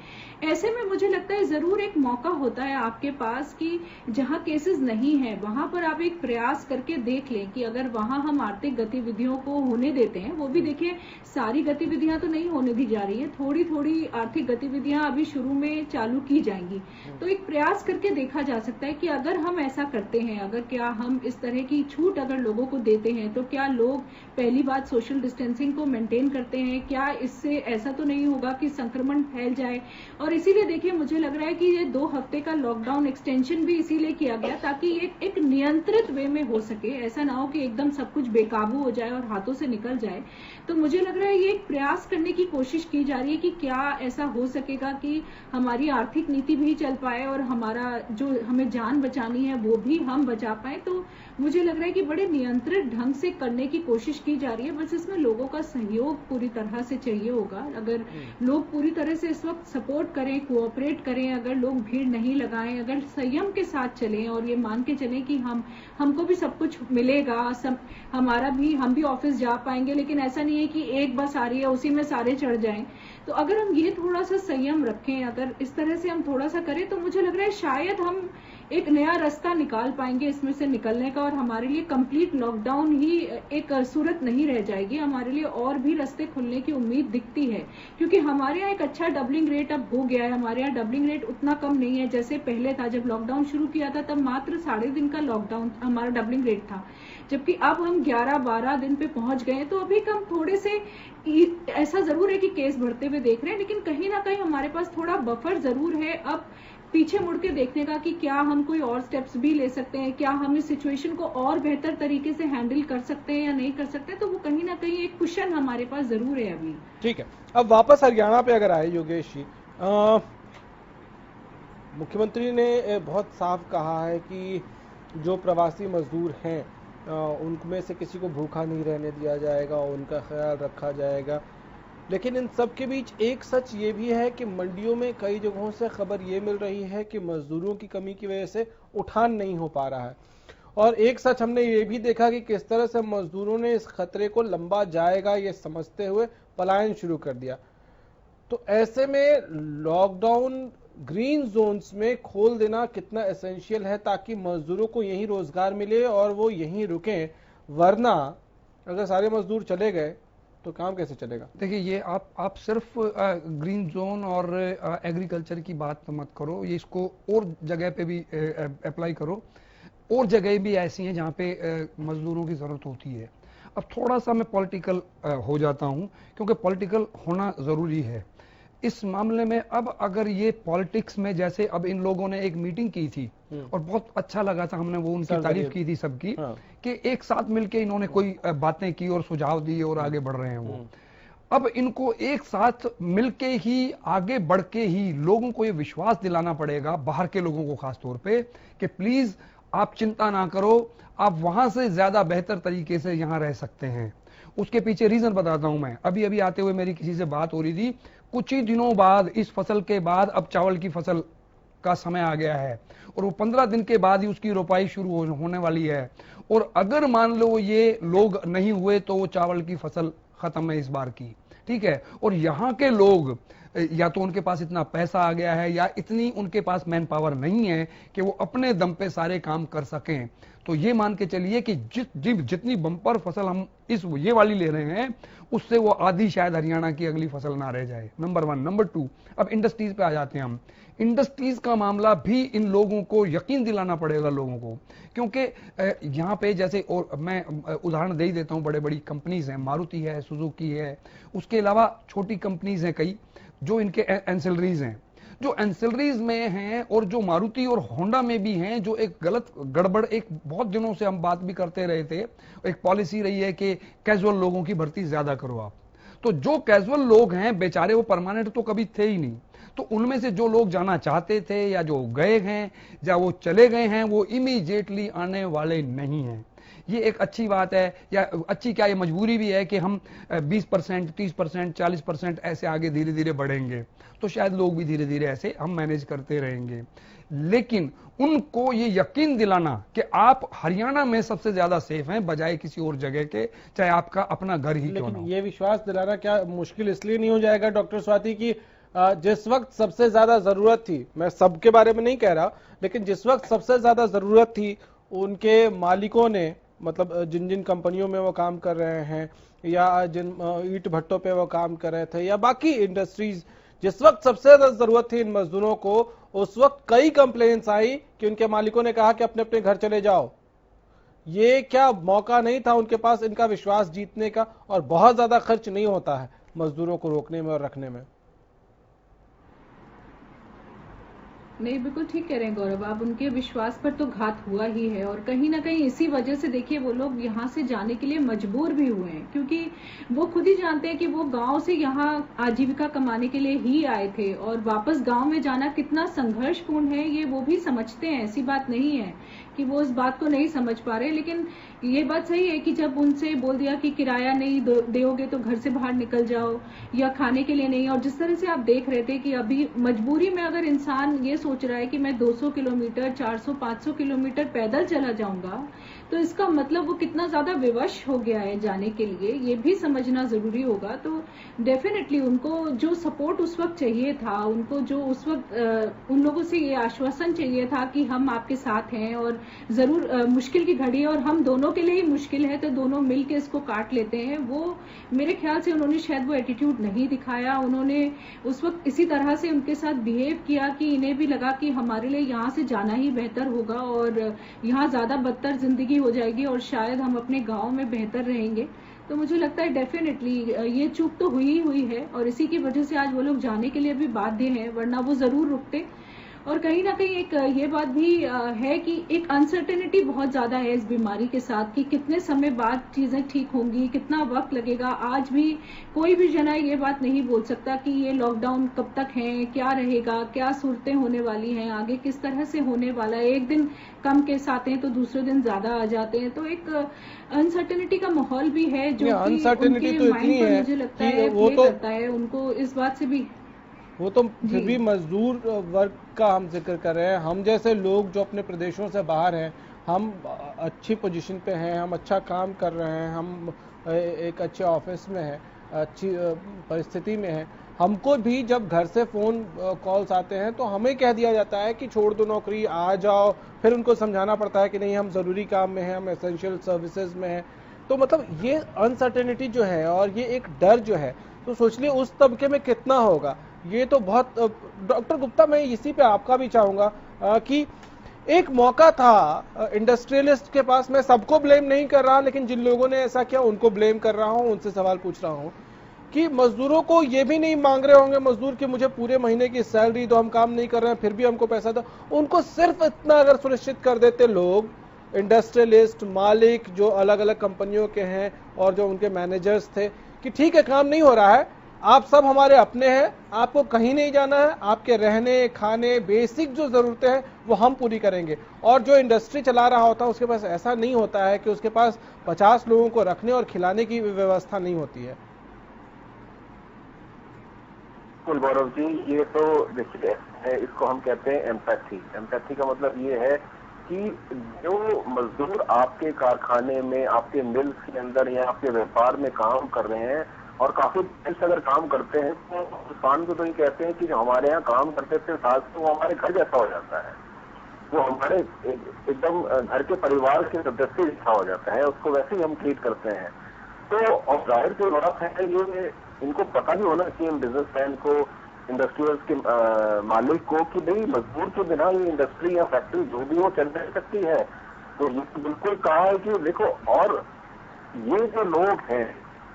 ऐसे में मुझे लगता है जरूर एक मौका होता है आपके पास कि जहां केसेस नहीं है वहां पर आप एक प्रयास करके देख लें कि अगर वहां हम आर्थिक गतिविधियों को होने देते हैं, वो भी देखिए सारी गतिविधियां तो नहीं होने दी जा रही है, थोड़ी थोड़ी आर्थिक गतिविधियां अभी शुरू में चालू की जाएंगी, तो एक प्रयास करके देखा जा सकता है कि अगर हम ऐसा करते हैं, अगर क्या हम इस तरह की छूट अगर लोगों को देते हैं तो क्या लोग पहली बात सोशल डिस्टेंसिंग को मेंटेन करते हैं, क्या इससे ऐसा तो नहीं होगा कि संक्रमण फैल जाए। और इसीलिए देखिए मुझे लग रहा है कि ये 2 हफ्ते का लॉकडाउन एक्सटेंशन भी इसीलिए किया गया ताकि ये एक नियंत्रित वे में हो सके, ऐसा ना हो कि एकदम सब कुछ बेकाबू हो जाए और हाथों से निकल जाए। तो मुझे लग रहा है ये एक प्रयास करने की कोशिश की जा रही है कि क्या ऐसा हो सकेगा कि हमारी आर्थिक नीति भी चल पाए और हमारा जो हमें जान बचानी है वो भी हम बचा पाए। तो मुझे लग रहा है कि बड़े नियंत्रित ढंग से करने की कोशिश की जा रही है, बस इसमें लोगों का सहयोग पूरी तरह से चाहिए होगा। अगर लोग पूरी तरह से इस वक्त सपोर्ट करें, कोऑपरेट करें, अगर लोग भीड़ नहीं लगाएं, अगर संयम के साथ चलें और ये मान के चलें कि हमको भी सब कुछ मिलेगा, हम भी ऑफिस जा पाएंगे, लेकिन ऐसा नहीं है कि एक बस आ रही है उसी में सारे चढ़ जाएं। तो अगर हम ये थोड़ा सा संयम रखें, अगर इस तरह से हम थोड़ा सा करें तो मुझे लग रहा है शायद हम एक नया रास्ता निकाल पाएंगे इसमें से निकलने का, और हमारे लिए कंप्लीट लॉकडाउन ही एक सूरत नहीं रह जाएगी, हमारे लिए और भी रास्ते खुलने की उम्मीद दिखती है। क्योंकि हमारे यहाँ एक अच्छा डबलिंग रेट अब हो गया है, हमारे यहाँ डबलिंग रेट उतना कम नहीं है जैसे पहले था। जब लॉकडाउन शुरू किया था तब मात्र 12.5 दिन का लॉकडाउन हमारा डबलिंग रेट था, जबकि अब हम 11-12 दिन पे पहुंच गए। तो अभी हम थोड़े से ऐसा जरूर है कि केस बढ़ते हुए देख रहे हैं, लेकिन कहीं ना कहीं हमारे पास थोड़ा बफर जरूर है अब पीछे मुड़ के देखने का कि क्या हम कोई और स्टेप्स भी ले सकते हैं, क्या हम इस सिचुएशन को और बेहतर तरीके से हैंडल कर सकते हैं या नहीं कर सकते। तो वो कहीं ना कहीं एक कुशन हमारे पास जरूर है अभी। ठीक है, अब वापस हरियाणा पे अगर आए योगेश जी, मुख्यमंत्री ने बहुत साफ कहा है कि जो प्रवासी मजदूर हैं उनमें से किसी को भूखा नहीं रहने दिया जाएगा, उनका ख्याल रखा जाएगा। लेकिन इन सब के बीच एक सच ये भी है कि मंडियों में कई जगहों से खबर ये मिल रही है कि मजदूरों की कमी की वजह से उठान नहीं हो पा रहा है, और एक सच हमने ये भी देखा कि किस तरह से मजदूरों ने इस खतरे को लंबा जाएगा ये समझते हुए पलायन शुरू कर दिया। तो ऐसे में लॉकडाउन ग्रीन जोन्स में खोल देना कितना एसेंशियल है ताकि मजदूरों को यहीं रोजगार मिले और वो यहीं रुकें, वरना अगर सारे मजदूर चले गए तो काम कैसे चलेगा? देखिए, ये आप सिर्फ ग्रीन जोन और एग्रीकल्चर की बात मत करो, ये इसको और जगह पे भी अप्लाई करो। और जगह भी ऐसी हैं जहाँ पे मजदूरों की जरूरत होती है। अब थोड़ा सा मैं पॉलिटिकल हो जाता हूँ, क्योंकि पॉलिटिकल होना जरूरी है इस मामले में। अब अगर ये पॉलिटिक्स में, जैसे अब इन लोगों ने एक मीटिंग की थी और बहुत अच्छा लगा था, हमने वो उनकी तारीफ की थी सबकी, कि एक साथ मिलके इन्होंने कोई बातें की और सुझाव दिए और आगे बढ़ रहे हैं वो। अब इनको एक साथ मिलके ही आगे बढ़ के ही लोगों को ये विश्वास दिलाना पड़ेगा, बाहर के लोगों को खास तौर पे, कि प्लीज आप चिंता ना करो, आप वहां से ज्यादा बेहतर तरीके से यहां रह सकते हैं। उसके पीछे रीजन बताता हूं मैं। अभी अभी आते हुए मेरी किसी से बात हो रही थी, कुछ ही दिनों बाद इस फसल के बाद अब चावल की फसल का समय आ गया है और वो 15 दिन के बाद ही उसकी रोपाई शुरू होने वाली है, और अगर मान लो ये लोग नहीं हुए तो वो चावल की फसल खत्म है इस बार की, ठीक है। और यहाँ के लोग या तो उनके पास इतना पैसा आ गया है या इतनी उनके पास मैन पावर नहीं है कि वो अपने दम पे सारे काम कर सकें। तो ये मान के चलिए कि जितनी बम्पर फसल हम ये वाली ले रहे हैं उससे वो आधी शायद हरियाणा की अगली फसल ना रह जाए। नंबर 1। नंबर 2, अब इंडस्ट्रीज पे आ जाते हैं हम। इंडस्ट्रीज का मामला भी इन लोगों को यकीन दिलाना पड़ेगा लोगों को, क्योंकि यहाँ पे जैसे, और मैं उदाहरण दे ही देता हूँ, बड़े बड़ी कंपनीज हैं, मारुति है, सुजुकी है, उसके अलावा छोटी कंपनीज हैं कई जो इनके एंसिलरीज हैं, जो एंसिलरीज में हैं, और जो मारुति और होंडा में भी हैं, जो एक गलत गड़बड़, एक बहुत दिनों से हम बात भी करते रहे थे, एक पॉलिसी रही है कि कैजुअल लोगों की भर्ती ज्यादा करो आप। तो जो कैजुअल लोग हैं बेचारे, वो परमानेंट तो कभी थे ही नहीं, तो उनमें से जो लोग जाना चाहते थे या जो गए हैं या वो चले गए हैं, वो इमीडिएटली आने वाले नहीं हैं। ये एक अच्छी बात है, या अच्छी क्या, ये मजबूरी भी है कि हम 20%, 30%, 40% ऐसे आगे धीरे धीरे बढ़ेंगे, तो शायद लोग भी धीरे धीरे ऐसे हम मैनेज करते रहेंगे। लेकिन उनको ये यकीन दिलाना कि आप हरियाणा में सबसे ज्यादा सेफ हैं बजाय किसी और जगह के, चाहे आपका अपना घर ही क्यों ना हो। ये विश्वास दिलाना क्या मुश्किल इसलिए नहीं हो जाएगा डॉक्टर स्वाति की जिस वक्त सबसे ज्यादा जरूरत थी, मैं सबके बारे में नहीं कह रहा, लेकिन जिस वक्त सबसे ज्यादा जरूरत थी उनके मालिकों ने, मतलब जिन जिन कंपनियों में वो काम कर रहे हैं या जिन ईंट भट्टों पे वो काम कर रहे थे या बाकी इंडस्ट्रीज, जिस वक्त सबसे ज्यादा जरूरत थी इन मजदूरों को, उस वक्त कई कंप्लेंट्स आई कि उनके मालिकों ने कहा कि अपने अपने घर चले जाओ। ये क्या मौका नहीं था उनके पास इनका विश्वास जीतने का? और बहुत ज्यादा खर्च नहीं होता है मजदूरों को रोकने में और रखने में। नहीं, बिल्कुल ठीक कह रहे हैं गौरव आप, उनके विश्वास पर तो घात हुआ ही है और कहीं ना कहीं इसी वजह से देखिए वो लोग यहाँ से जाने के लिए मजबूर भी हुए हैं, क्योंकि वो खुद ही जानते हैं कि वो गांव से यहाँ आजीविका कमाने के लिए ही आए थे और वापस गांव में जाना कितना संघर्षपूर्ण है ये वो भी समझते हैं। ऐसी बात नहीं है कि वो इस बात को नहीं समझ पा रहे, लेकिन ये बात सही है कि जब उनसे बोल दिया कि किराया नहीं दोगे तो घर से बाहर निकल जाओ या खाने के लिए नहीं, और जिस तरह से आप देख रहे थे कि अभी मजबूरी में अगर इंसान ये सोच रहा है कि मैं 200 किलोमीटर 400-500 किलोमीटर पैदल चला जाऊंगा, तो इसका मतलब वो कितना ज्यादा विवश हो गया है जाने के लिए, ये भी समझना जरूरी होगा। तो डेफिनेटली उनको जो सपोर्ट उस वक्त चाहिए था, उनको जो उस वक्त उन लोगों से ये आश्वासन चाहिए था कि हम आपके साथ हैं और जरूर मुश्किल की घड़ी है और हम दोनों के लिए ही मुश्किल है तो दोनों मिलके इसको काट लेते हैं, वो मेरे ख्याल से उन्होंने शायद वो एटीट्यूड नहीं दिखाया। उन्होंने उस वक्त इसी तरह से उनके साथ बिहेव किया कि इन्हें भी लगा कि हमारे लिए यहाँ से जाना ही बेहतर होगा और यहाँ ज्यादा बदतर जिंदगी हो जाएगी और शायद हम अपने गांव में बेहतर रहेंगे। तो मुझे लगता है डेफिनेटली ये चूक तो हुई है और इसी की वजह से आज वो लोग जाने के लिए भी बाध्य हैं, वरना वो जरूर रुकते। और कहीं ना कहीं एक ये बात भी है कि एक अनसर्टेनिटी बहुत ज्यादा है इस बीमारी के साथ कि कितने समय बाद चीजें ठीक होंगी, कितना वक्त लगेगा। आज भी कोई भी जना ये बात नहीं बोल सकता कि ये लॉकडाउन कब तक है, क्या रहेगा, क्या सूरतें होने वाली हैं, आगे किस तरह से होने वाला है। एक दिन कम केस आते हैं तो दूसरे दिन ज्यादा आ जाते हैं, तो एक अनसर्टेनिटी का माहौल भी है जो कि उनके माइंड पर मुझे लगता है प्ले करता है। उनको इस बात से भी, वो तो फिर भी मजदूर वर्ग का हम जिक्र कर रहे हैं। हम जैसे लोग जो अपने प्रदेशों से बाहर हैं, हम अच्छी पोजीशन पे हैं, हम अच्छा काम कर रहे हैं, हम एक अच्छे ऑफिस में हैं, अच्छी परिस्थिति में हैं, हमको भी जब घर से फ़ोन कॉल्स आते हैं तो हमें कह दिया जाता है कि छोड़ दो नौकरी, आ जाओ। फिर उनको समझाना पड़ता है कि नहीं, हम ज़रूरी काम में हैं, हम एसेंशियल सर्विसेज में हैं। तो मतलब ये अनसर्टेनिटी जो है और ये एक डर जो है, तो सोच लिए उस तबके में कितना होगा। ये तो बहुत, डॉक्टर गुप्ता मैं इसी पे आपका भी चाहूंगा कि एक मौका था इंडस्ट्रियलिस्ट के पास, मैं सबको ब्लेम नहीं कर रहा, लेकिन जिन लोगों ने ऐसा किया उनको ब्लेम कर रहा हूं, उनसे सवाल पूछ रहा हूं कि मजदूरों को ये भी नहीं मांग रहे होंगे मजदूर कि मुझे पूरे महीने की सैलरी दो, हम काम नहीं कर रहे हैं फिर भी हमको पैसा दो। उनको सिर्फ इतना अगर सुनिश्चित कर देते लोग, इंडस्ट्रियलिस्ट मालिक जो अलग अलग कंपनियों के हैं और जो उनके मैनेजर्स थे, कि ठीक है काम नहीं हो रहा है, आप सब हमारे अपने हैं, आपको कहीं नहीं जाना है, आपके रहने खाने बेसिक जो जरूरतें हैं वो हम पूरी करेंगे। और जो इंडस्ट्री चला रहा होता है उसके पास ऐसा नहीं होता है कि उसके पास 50 लोगों को रखने और खिलाने की व्यवस्था नहीं होती है। गौरव जी, ये तो देखिए, इसको हम कहते हैं एम्पैथी। एम्पैथी का मतलब ये है कि जो मजदूर आपके कारखाने में, आपके मिल्स के अंदर या आपके व्यापार में काम कर रहे हैं और काफी दिन से अगर काम करते हैं, तो किसान को तो ये कहते हैं कि जो हमारे यहाँ काम करते थे साथ, तो वो हमारे घर जैसा हो जाता है, वो हमारे एकदम घर के परिवार के सदस्य जैसा हो जाता है, उसको वैसे ही हम ट्रीट करते हैं। तो और जाहिर सी बात है, ये इनको पता भी होना चाहिए बिजनेसमैन को, इंडस्ट्रियल्स के मालिक को, कि भाई मजदूर के बिना ये इंडस्ट्री या फैक्ट्री जो भी वो चल नहीं सकती है। तो ये बिल्कुल कहा है कि देखो, और ये जो लोग हैं,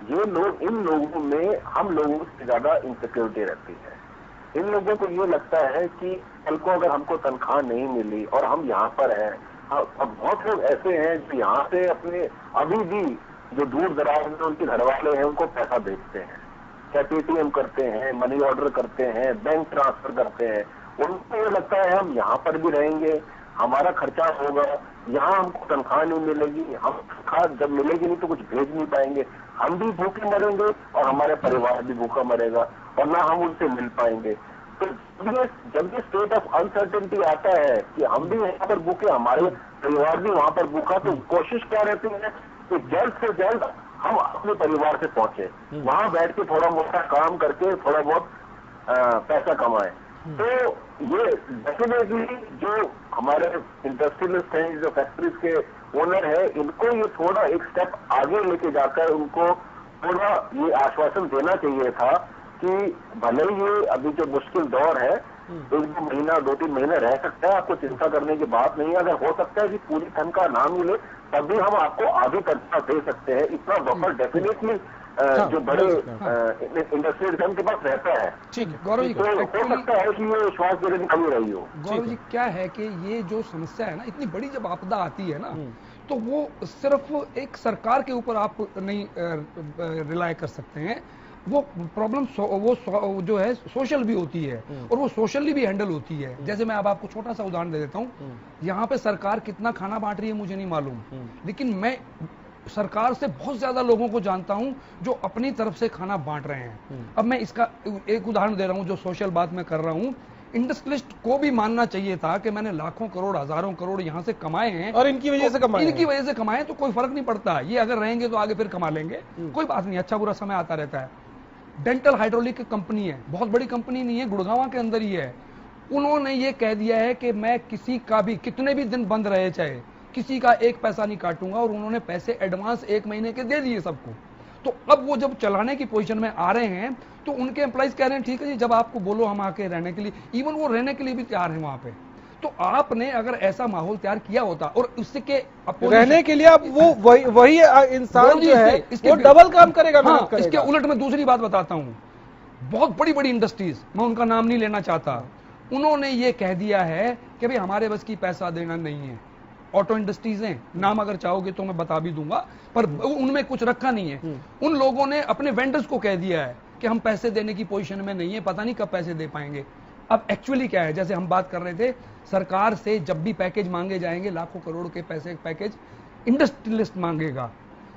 ये लोग, इन लोगों में हम लोगों से ज्यादा इनसिक्योरिटी रहती है। इन लोगों को ये लगता है कि कल को अगर हमको तनख्वाह नहीं मिली और हम यहाँ पर हैं, अब बहुत लोग ऐसे हैं जो यहाँ से अपने अभी भी जो दूर दराज में उनके घर वाले हैं उनको पैसा भेजते हैं, चाहे पेटीएम करते हैं, मनी ऑर्डर करते हैं, बैंक ट्रांसफर करते हैं, उनको ये लगता है हम यहाँ पर भी रहेंगे, हमारा खर्चा होगा, यहाँ हमको तनख्वाह नहीं मिलेगी, हम तनख्वाह जब मिलेगी नहीं तो कुछ भेज नहीं पाएंगे, हम भी भूखे मरेंगे और हमारे परिवार भी भूखा मरेगा और ना हम उनसे मिल पाएंगे। तो जब ये स्टेट ऑफ अनसर्टेनिटी आता है कि हम भी यहाँ पर भूखे, हमारे परिवार भी वहां पर भूखा, तो कोशिश क्या रहती है कि जल्द से जल्द हम अपने परिवार से पहुंचे, वहां बैठ के थोड़ा मोटा काम करके थोड़ा बहुत पैसा कमाएं। तो ये डेफिनेटली जो हमारे इंडस्ट्रियलिस्ट हैं, जो फैक्ट्रीज के ओनर है, इनको ये थोड़ा एक स्टेप आगे लेके जाकर उनको थोड़ा ये आश्वासन देना चाहिए था कि भले ही ये अभी जो मुश्किल दौर है, 1-2 महीना 2-3 महीने रह सकता है, आपको चिंता करने की बात नहीं है। अगर हो सकता है कि पूरी तनख्वाह ना मिले तब भी हम आपको आगे तनख्वाह दे सकते हैं, इतना बफर डेफिनेटली जो बड़े इंडस्ट्रियल उनके पास रहता है। ठीक है गौरव जी, तो हो सकता है कि ये श्वास देने की कमी रही हो। गौरव जी क्या है कि ये जो समस्या है ना, इतनी बड़ी जब आपदा आती है ना, तो वो सिर्फ एक सरकार के ऊपर आप नहीं रिलाय कर सकते हैं, वो प्रॉब्लम वो जो है सोशल भी होती है और वो सोशली भी हैंडल होती है। जैसे मैं अब आपको छोटा सा उदाहरण दे देता हूँ, यहाँ पे सरकार कितना खाना बांट रही है मुझे नहीं मालूम, लेकिन मैं सरकार से बहुत ज्यादा लोगों को जानता हूं जो अपनी तरफ से खाना बांट रहे हैं। अब मैं इसका एक उदाहरण दे रहा हूं, जो सोशल बात मैं कर रहा हूं। इंडस्ट्रियलिस्ट को भी मानना चाहिए था कि मैंने लाखों करोड़ हजारों करोड़ यहां से कमाए हैं और इनकी वजह से कमाए, इनकी वजह से कमाए, तो कोई फर्क नहीं पड़ता, ये अगर रहेंगे तो आगे फिर कमा लेंगे, कोई बात नहीं, अच्छा बुरा समय आता रहता है। डेंटल हाइड्रोलिक की कंपनी है, बहुत बड़ी कंपनी नहीं है, गुड़गांव के अंदर ही है। उन्होंने ये कह दिया है कि मैं किसी का भी कितने भी दिन बंद रहे चाहे किसी का एक पैसा नहीं काटूंगा, और उन्होंने पैसे एडवांस 1 महीने के दे दिए सबको। तो अब वो जब चलाने की पोजीशन में आ रहे हैं तो उनके एम्प्लॉइज कह रहे हैं ठीक है जी, जब आपको बोलो हम आके रहने के लिए, इवन वो रहने के लिए भी तैयार है वहां पे। तो आपने अगर ऐसा माहौल तैयार किया होता और उसके रहने के लिए अब वो वही इंसान जो है वो डबल काम करेगा, मेहनत करेगा। इसके उलट मैं दूसरी बात बताता हूं, बहुत बड़ी बड़ी इंडस्ट्रीज, मैं उनका नाम नहीं लेना चाहता, उन्होंने ये कह दिया है कि भाई हमारे बस की पैसा देना नहीं है। ऑटो इंडस्ट्रीज हैं, नाम अगर चाहोगे तो मैं बता भी दूंगा, पर उनमें कुछ रखा नहीं है। उन लोगों ने अपने वेंडर्स को कह दिया है कि हम पैसे देने की पोजीशन में नहीं है, पता नहीं कब पैसे दे पाएंगे। अब एक्चुअली क्या है, जैसे हम बात कर रहे थे, सरकार से जब भी पैकेज मांगे जाएंगे, लाखों करोड़ के पैसे पैकेज इंडस्ट्रियलिस्ट मांगेगा,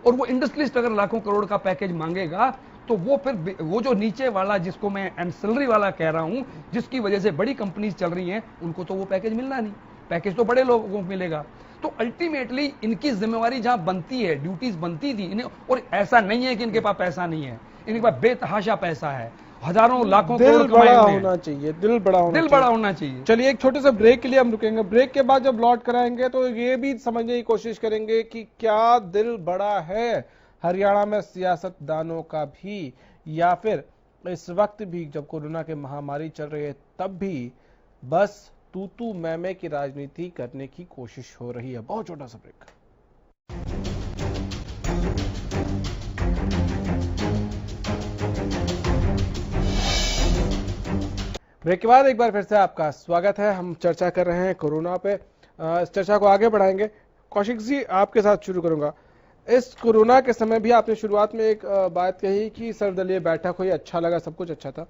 और वो इंडस्ट्रियलिस्ट अगर लाखों करोड़ का पैकेज मांगेगा तो वो फिर वो जो नीचे वाला, जिसको मैं एंसिलरी वाला कह रहा हूं, जिसकी वजह से बड़ी कंपनीज चल रही हैं, उनको तो वो पैकेज मिलना नहीं, पैकेज तो बड़े लोगों को मिलेगा। तो अल्टीमेटली इनकी जिम्मेवारी जहां बनती है, ड्यूटीज बनती थी इन्हें, और ऐसा नहीं है कि इनके पास पैसा नहीं है, इनके पास बेतहाशा पैसा है, हजारों लाखों दिल बड़ा होना चाहिए, दिल बड़ा होना चाहिए। चलिए एक छोटे से ब्रेक के लिए हम रुकेंगे, ब्रेक के बाद जब लौट कर आएंगे तो ये भी समझने की कोशिश करेंगे कि क्या दिल बड़ा है हरियाणा में सियासतदानों का भी, या फिर इस वक्त भी जब कोरोना के महामारी चल रही है तब भी बस तू मैं की राजनीति करने की कोशिश हो रही है। बहुत छोटा सा ब्रेक। ब्रेक के बाद एक बार फिर से आपका स्वागत है। हम चर्चा कर रहे हैं कोरोना पे, इस चर्चा को आगे बढ़ाएंगे। कौशिक जी, आपके साथ शुरू करूंगा। इस कोरोना के समय भी आपने शुरुआत में एक बात कही कि सर्वदलीय बैठक हुई, अच्छा लगा, सब कुछ अच्छा था।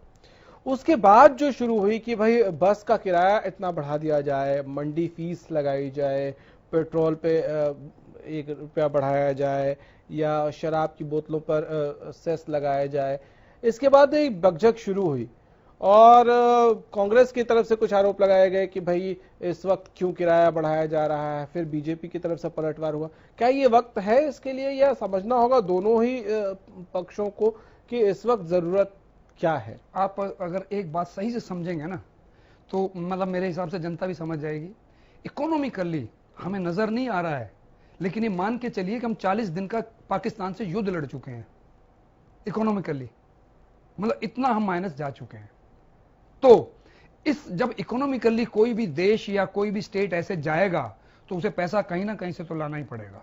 उसके बाद जो शुरू हुई कि भाई बस का किराया इतना बढ़ा दिया जाए, मंडी फीस लगाई जाए, पेट्रोल पे 1 रुपया बढ़ाया जाए, या शराब की बोतलों पर सेस लगाया जाए, इसके बाद एक बकझक शुरू हुई और कांग्रेस की तरफ से कुछ आरोप लगाए गए कि भाई इस वक्त क्यों किराया बढ़ाया जा रहा है। फिर बीजेपी की तरफ से पलटवार हुआ। क्या ये वक्त है इसके लिए, या समझना होगा दोनों ही पक्षों को कि इस वक्त जरूरत क्या है? आप अगर एक बात सही से समझेंगे ना, तो मतलब मेरे हिसाब से जनता भी समझ जाएगी। इकोनॉमिकली हमें नजर नहीं आ रहा है, लेकिन ये मान के चलिए कि हम 40 दिन का पाकिस्तान से युद्ध लड़ चुके हैं इकोनॉमिकली, मतलब इतना हम माइनस जा चुके हैं। तो इस जब इकोनॉमिकली कोई भी देश या कोई भी स्टेट ऐसे जाएगा तो उसे पैसा कहीं ना कहीं से तो लाना ही पड़ेगा,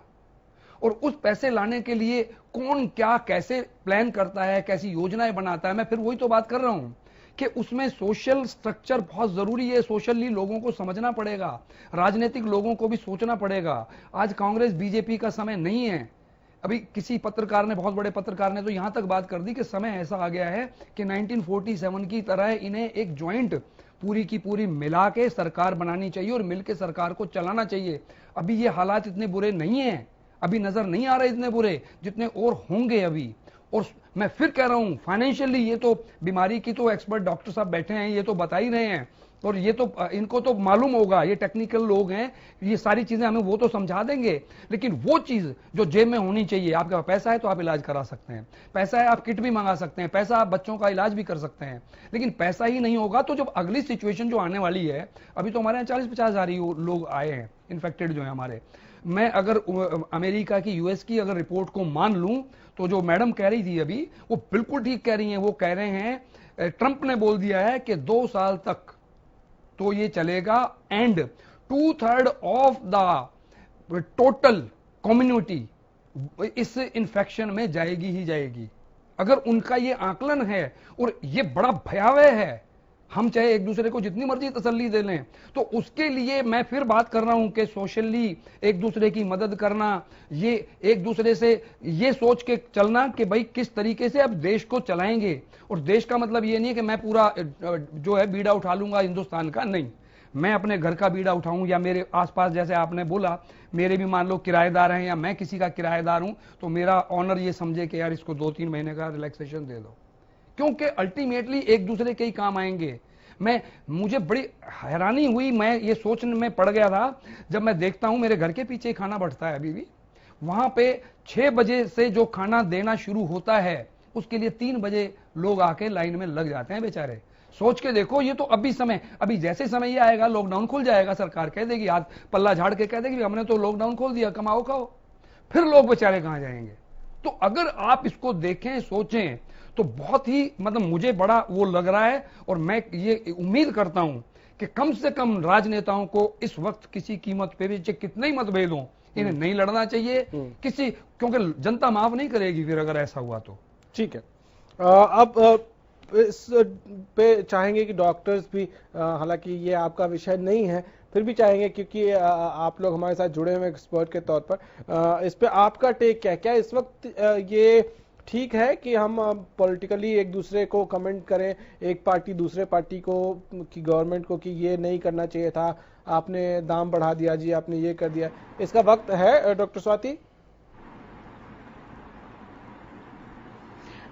और उस पैसे लाने के लिए कौन क्या कैसे प्लान करता है, कैसी योजनाएं बनाता है, मैं फिर वही तो बात कर रहा हूं कि उसमें सोशल स्ट्रक्चर बहुत जरूरी है। सोशली लोगों को समझना पड़ेगा, राजनीतिक लोगों को भी सोचना पड़ेगा। आज कांग्रेस बीजेपी का समय नहीं है, अभी किसी पत्रकार ने, बहुत बड़े पत्रकार ने तो यहां तक बात कर दी कि समय ऐसा आ गया है कि 1947 की तरह इन्हें एक ज्वाइंट पूरी की पूरी मिला के सरकार बनानी चाहिए और मिलकर सरकार को चलाना चाहिए। अभी ये हालात इतने बुरे नहीं हैं, अभी नजर नहीं आ रहे इतने बुरे जितने और होंगे अभी। और मैं फिर कह रहा हूं, फाइनेंशियली ये तो बीमारी की तो एक्सपर्ट डॉक्टर साहब बैठे हैं, ये तो बता ही रहे हैं, और ये तो इनको तो मालूम होगा, ये टेक्निकल लोग हैं, ये सारी चीजें हमें वो तो समझा देंगे। लेकिन वो चीज जो जेब में होनी चाहिए, आपके पास पैसा है तो आप इलाज करा सकते हैं, पैसा है आप किट भी मंगा सकते हैं, पैसा आप बच्चों का इलाज भी कर सकते हैं। लेकिन पैसा ही नहीं होगा तो जब अगली सिचुएशन जो आने वाली है, अभी तो हमारे यहाँ 40-50 हजार लोग आए हैं इन्फेक्टेड जो है हमारे। मैं अगर अमेरिका की, यूएस की अगर रिपोर्ट को मान लूं तो जो मैडम कह रही थी अभी, वो बिल्कुल ठीक कह रही हैं। वो कह रहे हैं, ट्रंप ने बोल दिया है कि 2 साल तक तो ये चलेगा and 2/3 of the total community इस इंफेक्शन में जाएगी ही जाएगी। अगर उनका ये आकलन है, और ये बड़ा भयावह है, हम चाहे एक दूसरे को जितनी मर्जी तसल्ली दे लें, तो उसके लिए मैं फिर बात कर रहा हूं कि सोशली एक दूसरे की मदद करना, ये एक दूसरे से ये सोच के चलना कि भाई किस तरीके से अब देश को चलाएंगे। और देश का मतलब ये नहीं है कि मैं पूरा जो है बीड़ा उठा लूंगा हिंदुस्तान का, नहीं, मैं अपने घर का बीड़ा उठाऊं, या मेरे आसपास जैसे आपने बोला मेरे भी मान लो किराएदार हैं, या मैं किसी का किराएदार हूं, तो मेरा ऑनर ये समझे कि यार इसको 2-3 महीने का रिलैक्सेशन दे दो, क्योंकि अल्टीमेटली एक दूसरे के ही काम आएंगे। मुझे बड़ी हैरानी हुई, मैं ये सोचने में पड़ गया था जब मैं देखता हूं मेरे घर के पीछे खाना बढ़ता है अभी भी, वहां पे 6 बजे से जो खाना देना शुरू होता है उसके लिए 3 बजे लोग आके लाइन में लग जाते हैं बेचारे। सोच के देखो, ये तो अभी जैसे समय ये आएगा लॉकडाउन खुल जाएगा, सरकार कह देगी, हाथ पल्ला झाड़ के कह देगी हमने तो लॉकडाउन खोल दिया, कमाओ खाओ, फिर लोग बेचारे कहां जाएंगे। तो अगर आप इसको देखें, सोचें, तो बहुत ही मतलब मुझे बड़ा वो लग रहा है। और मैं ये उम्मीद करता हूं कि कम से कम राजनेताओं को इस वक्त किसी कीमत पे भी, चाहे कितने ही मतभेद हों, इन्हें नहीं लड़ना चाहिए किसी, क्योंकि जनता माफ नहीं करेगी फिर अगर ऐसा हुआ तो। ठीक है, अब इस पे चाहेंगे कि डॉक्टर्स भी, हालांकि ये आपका विषय नहीं है, फिर भी चाहेंगे क्योंकि आप लोग हमारे साथ जुड़े हुए एक्सपर्ट के तौर पर, इस पे आपका टेक क्या है? क्या इस वक्त ये ठीक है कि हम पॉलिटिकली एक दूसरे को कमेंट करें, एक पार्टी दूसरे पार्टी को, कि गवर्नमेंट को, कि ये नहीं करना चाहिए था, आपने दाम बढ़ा दिया जी, आपने ये कर दिया, इसका वक्त है डॉक्टर स्वाति?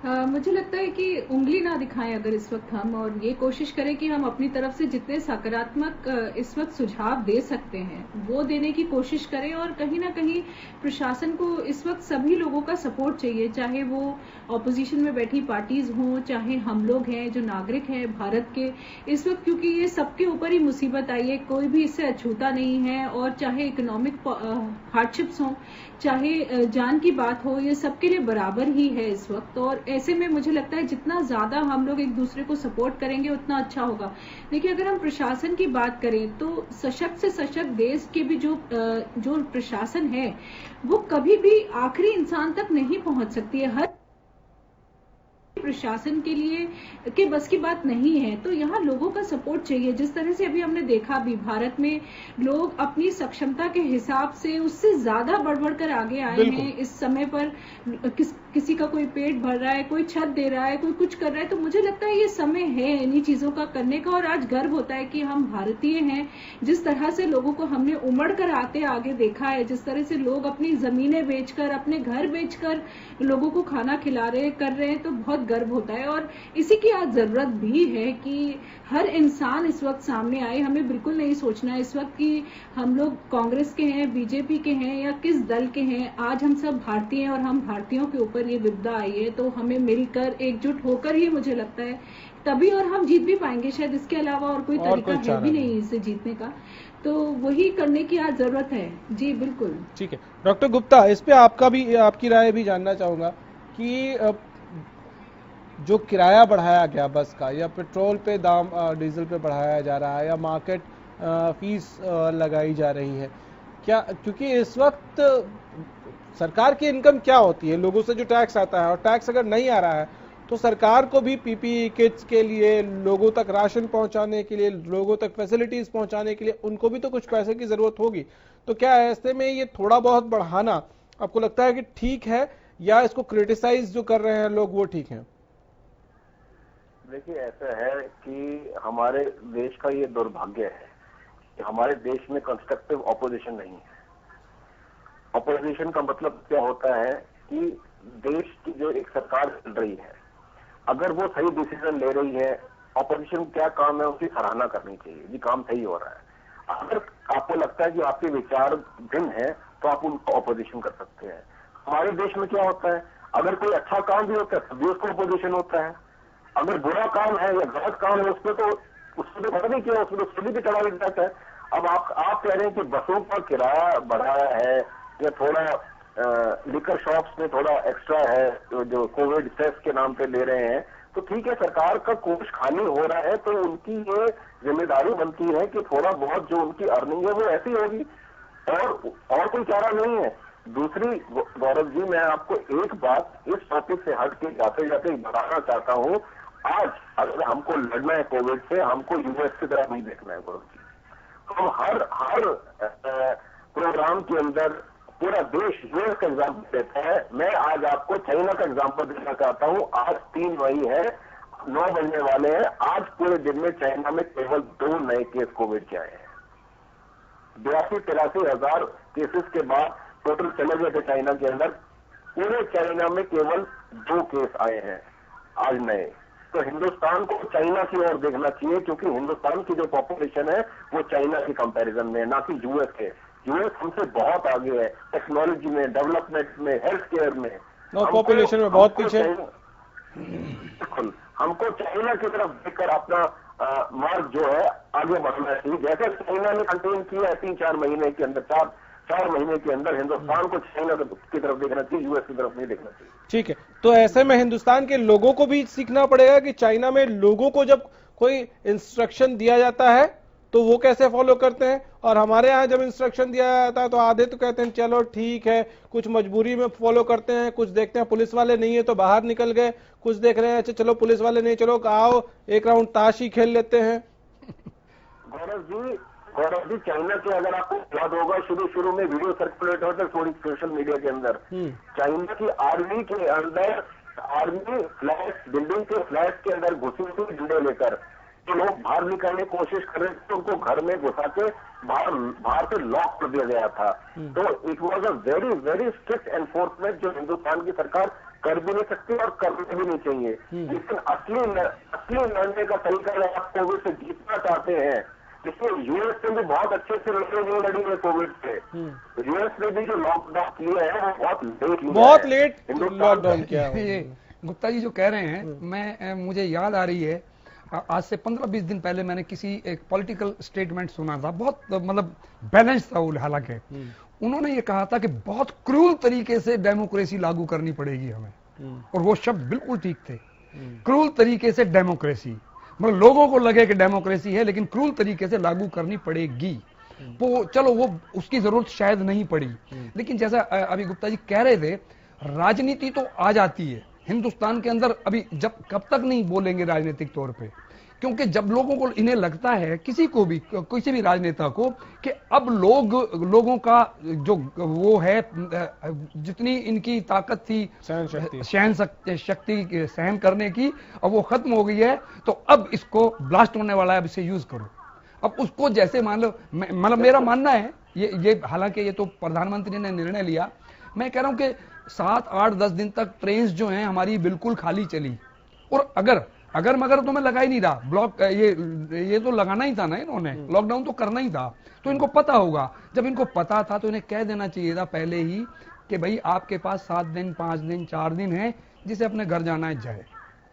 मुझे लगता है कि उंगली ना दिखाएं अगर इस वक्त हम, और ये कोशिश करें कि हम अपनी तरफ से जितने सकारात्मक इस वक्त सुझाव दे सकते हैं वो देने की कोशिश करें। और कहीं ना कहीं प्रशासन को इस वक्त सभी लोगों का सपोर्ट चाहिए, चाहे वो ऑपोजिशन में बैठी पार्टीज हों, चाहे हम लोग हैं जो नागरिक हैं भारत के इस वक्त, क्योंकि ये सबके ऊपर ही मुसीबत आई है, कोई भी इससे अछूता नहीं है। और चाहे इकोनॉमिक हार्डशिप्स हों, चाहे जान की बात हो, ये सबके लिए बराबर ही है इस वक्त। और ऐसे में मुझे लगता है जितना ज्यादा हम लोग एक दूसरे को सपोर्ट करेंगे उतना अच्छा होगा। देखिए, अगर हम प्रशासन की बात करें तो सशक्त से सशक्त देश के भी जो प्रशासन है वो कभी भी आखिरी इंसान तक नहीं पहुंच सकती है, हर प्रशासन के लिए के बस की बात नहीं है। तो यहाँ लोगों का सपोर्ट चाहिए। जिस तरह से अभी हमने देखा भी भारत में लोग अपनी सक्षमता के हिसाब से उससे ज्यादा बढ़ कर आगे आए हैं इस समय पर। किसी का कोई पेट भर रहा है, कोई छत दे रहा है, कोई कुछ कर रहा है। तो मुझे लगता है ये समय है इन्हीं चीजों का करने का। और आज गर्व होता है कि हम भारतीय हैं। जिस तरह से लोगों को हमने उमड़ कर आते आगे देखा है, जिस तरह से लोग अपनी जमीनें बेचकर, अपने घर बेचकर लोगों को खाना खिला रहे कर रहे हैं, तो बहुत गर्व होता है। और इसी की आज जरूरत भी है कि हर इंसान इस वक्त सामने आए। हमें बिल्कुल नहीं सोचना है इस वक्त कि हम लोग कांग्रेस के हैं, बीजेपी के हैं या किस दल के हैं। आज हम सब भारतीय हैं और हम भारतीयों के ऊपर ये विपदा आई है, तो हमें मिलकर एकजुट होकर ही मुझे लगता है तभी और हम जीत भी पाएंगे। शायद इसके अलावा और कोई तरीका है भी नहीं इसे जीतने का। तो वही करने की आज जरूरत है। जी बिल्कुल। ठीक है डॉक्टर गुप्ता, इस पे आपकी राय भी जानना चाहूंगा कि जो किराया बढ़ाया गया बस का, या पेट्रोल पे दाम, डीजल पे बढ़ाया जा रहा है, या मार्केट फीस लगाई जा रही है, क्या, क्योंकि इस वक्त सरकार की इनकम क्या होती है? लोगों से जो टैक्स आता है, और टैक्स अगर नहीं आ रहा है तो सरकार को भी पीपीई किट्स के लिए, लोगों तक राशन पहुंचाने के लिए, लोगों तक फैसिलिटीज पहुंचाने के लिए उनको भी तो कुछ पैसे की जरूरत होगी। तो क्या ऐसे में ये थोड़ा बहुत बढ़ाना आपको लगता है कि ठीक है या इसको क्रिटिसाइज जो कर रहे हैं लोग वो ठीक है? देखिए, ऐसा है कि हमारे देश का ये दुर्भाग्य है कि हमारे देश में कंस्ट्रक्टिव ऑपोजिशन नहीं है। ऑपोजिशन का मतलब क्या होता है कि देश की जो एक सरकार चल रही है, अगर वो सही डिसीजन ले रही है, ऑपोजिशन क्या काम है, उसकी सराहना करनी चाहिए, ये काम सही हो रहा है। अगर आपको लगता है कि आपके विचार भिन्न है तो आप उनको ऑपोजिशन कर सकते हैं। हमारे देश में क्या होता है, अगर कोई अच्छा काम भी होता है तब भी उसको ऑपोजिशन होता है, अगर बुरा काम है या गलत काम है उसमें तो पता नहीं क्या, उसमें तो सभी भी चढ़ा जाता है। अब आप कह रहे हैं कि बसों का किराया बढ़ाया है या थोड़ा लिकर शॉप्स में थोड़ा एक्स्ट्रा है जो कोविड सेस के नाम पे ले रहे हैं, तो ठीक है, सरकार का कोष खाली हो रहा है तो उनकी ये जिम्मेदारी बनती है कि थोड़ा बहुत जो उनकी अर्निंग है वो ऐसी होगी, और कोई चारा नहीं है। दूसरी गौरव जी, मैं आपको एक बात इस टॉपिक से हट के जाते जाते बताना चाहता हूं, आज अगर हमको लड़ना है कोविड से, हमको यूएस की तरह नहीं देखना है गौरव जी। हम हर प्रोग्राम के अंदर पूरा देश यूएस का एग्जाम्पल देता है। मैं आज आपको चाइना का एग्जाम्पल देना चाहता हूं। आज 3 मई है, 9 बजने वाले हैं। आज पूरे दिन में चाइना में केवल 2 नए केस कोविड के आए हैं। 82-83 हजार केसेस के बाद टोटल चले गए थे चाइना के अंदर। पूरे चाइना में केवल 2 केस आए हैं आज नए। तो हिंदुस्तान को चाइना की ओर देखना चाहिए, क्योंकि हिंदुस्तान की जो पॉपुलेशन है वो चाइना की कंपैरिजन में, ना कि यूएस के। यूएस हमसे बहुत आगे है टेक्नोलॉजी में, डेवलपमेंट में, हेल्थ केयर में, पॉपुलेशन में बहुत पीछे। बिल्कुल, हमको चाइना की तरफ देखकर अपना मार्ग जो है आगे बढ़ना चाहिए। जैसे चाइना ने कंटेन किया है 3-4 महीने के अंदर, 4 महीने के अंदर, हिंदुस्तान को चाइना की तरफ देखना चाहिए, यूएस की तरफ नहीं देखना चाहिए। ठीक है, तो ऐसे में हिंदुस्तान के लोगों को भी सीखना पड़ेगा कि चाइना में लोगों को जब कोई इंस्ट्रक्शन दिया जाता है तो वो कैसे फॉलो करते हैं, और हमारे यहाँ जब इंस्ट्रक्शन दिया जाता है तो आधे तो कहते हैं चलो ठीक है, कुछ मजबूरी में फॉलो करते हैं, कुछ देखते हैं पुलिस वाले नहीं है तो बाहर निकल गए, कुछ देख रहे हैं अच्छा चलो पुलिस वाले नहीं, चलो आओ एक राउंड ताश ही खेल लेते हैं। गौरव जी, चाइना के अगर आपको याद होगा शुरू में वीडियो सर्कुलेट होता है थोड़ी सोशल मीडिया के अंदर, चाइना की आर्मी के अंदर, आर्मी फ्लैट, बिल्डिंग के फ्लैट के अंदर घुसी हुई डंडे लेकर तो लोग बाहर निकलने की कोशिश कर रहे थे, तो उनको घर में घुसा के बाहर से लॉक कर दिया गया था। तो it was a very very strict enforcement जो हिंदुस्तान की सरकार कर भी नहीं सकती और करने भी नहीं चाहिए। लेकिन असली लड़ने का तरीका अगर आप कोविड से जीतना चाहते हैं, देखिए यूएस ने भी बहुत अच्छे से लड़ी है कोविड से। यूएस ने भी जो लॉकडाउन किया है वो बहुत लेट लॉकडाउन किया है। ये गुप्ता जी जो कह रहे हैं, मुझे याद आ रही है, आज से 15-20 दिन पहले मैंने किसी एक पॉलिटिकल स्टेटमेंट सुना था, बहुत मतलब बैलेंस था वो। हालांकि उन्होंने ये कहा था कि बहुत क्रूल तरीके से डेमोक्रेसी लागू करनी पड़ेगी हमें, और वो शब्द बिल्कुल ठीक थे। क्रूल तरीके से डेमोक्रेसी, मतलब लोगों को लगे कि डेमोक्रेसी है लेकिन क्रूल तरीके से लागू करनी पड़ेगी। वो चलो वो उसकी जरूरत शायद नहीं पड़ी, लेकिन जैसा अभी गुप्ता जी कह रहे थे, राजनीति तो आ जाती है हिंदुस्तान के अंदर। अभी कब तक नहीं बोलेंगे राजनीतिक तौर पे, क्योंकि जब लोगों को इन्हें लगता है, किसी भी राजनेता को, कि अब लोगों का जो वो है, जितनी इनकी ताकत थी सहन शक्ति सहन करने की, अब वो खत्म हो गई है, तो अब इसको ब्लास्ट होने वाला है, अब इसे यूज करो। अब उसको जैसे मान लो, मतलब मेरा मानना है ये हालांकि ये तो प्रधानमंत्री ने निर्णय लिया, मैं कह रहा हूं कि 7-8-10 दिन तक ट्रेन जो हैं हमारी बिल्कुल खाली चली, और अगर मगर तो मैं लगा ही नहीं रहा ब्लॉक, ये तो लगाना ही था ना इन्होंने, लॉकडाउन तो करना ही था, तो इनको पता होगा। जब इनको पता था तो इन्हें कह देना चाहिए था पहले ही कि भाई आपके पास 7 दिन 5 दिन 4 दिन है, जिसे अपने घर जाना है जाए,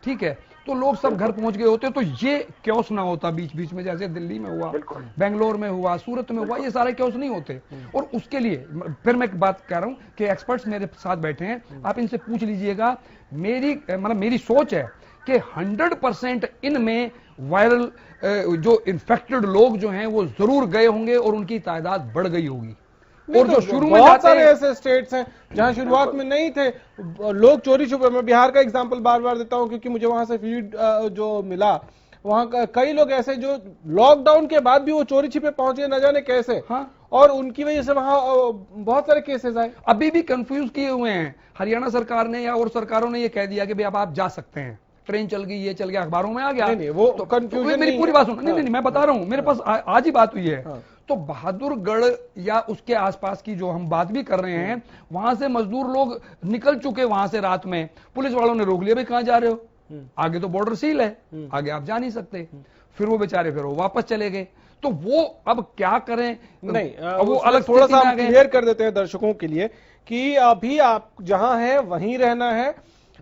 ठीक है। तो लोग सब घर पहुंच गए होते तो ये क्योस ना होता बीच बीच में, जैसे दिल्ली में हुआ, बेंगलोर में हुआ, सूरत में हुआ, ये सारे क्योस नहीं होते। और उसके लिए फिर मैं एक बात कह रहा हूं कि एक्सपर्ट्स मेरे साथ बैठे हैं, आप इनसे पूछ लीजिएगा। मेरी सोच है कि 100% इनमें वायरल जो इन्फेक्टेड लोग जो हैं वो जरूर गए होंगे और उनकी तादाद बढ़ गई होगी। और जो शुरू में बहुत सारे ऐसे स्टेट्स हैं जहां शुरुआत में नहीं थे लोग, चोरी छुपे, मैं बिहार का एग्जांपल बार बार देता हूं क्योंकि मुझे वहां से फीड जो मिला, वहां कई लोग ऐसे जो लॉकडाउन के बाद भी वो चोरी छिपे पहुंचे न जाने कैसे। हाँ। और उनकी वजह से वहां बहुत सारे केसेस आए। अभी भी कंफ्यूज किए हुए हैं। हरियाणा सरकार ने या और सरकारों ने ये कह दिया कि भाई अब आप जा सकते हैं, ट्रेन चल गई, ये चल गया, अखबारों में आ गया। नहीं, वो तो कंफ्यूजन मेरी पूरी बात सुनो। नहीं, मैं बता रहा हूं, मेरे पास आज ही बात हुई है। हाँ। तो बहादुरगढ़ या उसके आसपास की जो हम बात भी कर रहे हैं, वहां से मजदूर लोग निकल चुके, वहां से रात में पुलिस वालों ने रोक लिया, भाई कहां जा रहे हो, आगे तो बॉर्डर सील है, आगे आप जा नहीं सकते। फिर वो बेचारे फिर वो वापस चले गए। तो वो अब क्या करें? नहीं, वो अलग थोड़ा सा स्थिति में आ गए। क्लियर कर देते हैं दर्शकों के लिए कि अभी आप जहां हैं वहीं रहना है।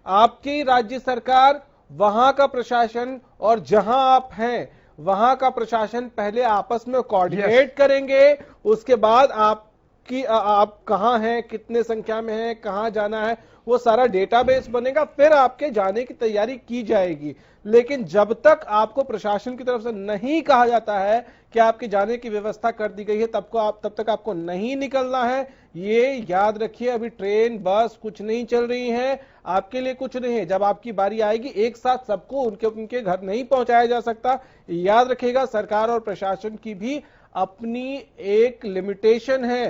आपकी राज्य सरकार, वहां का प्रशासन और जहां आप हैं वहां का प्रशासन पहले आपस में कोऑर्डिनेट करेंगे। उसके बाद आप कहां हैं, कितने संख्या में हैं, कहां जाना है, वो सारा डेटाबेस बनेगा, फिर आपके जाने की तैयारी की जाएगी। लेकिन जब तक आपको प्रशासन की तरफ से नहीं कहा जाता है कि आपके जाने की व्यवस्था कर दी गई है, तब तक आपको नहीं निकलना है। ये याद रखिए, अभी ट्रेन बस कुछ नहीं चल रही है, आपके लिए कुछ नहीं है। जब आपकी बारी आएगी, एक साथ सबको उनके घर नहीं पहुंचाया जा सकता। याद रखिएगा, सरकार और प्रशासन की भी अपनी एक लिमिटेशन है,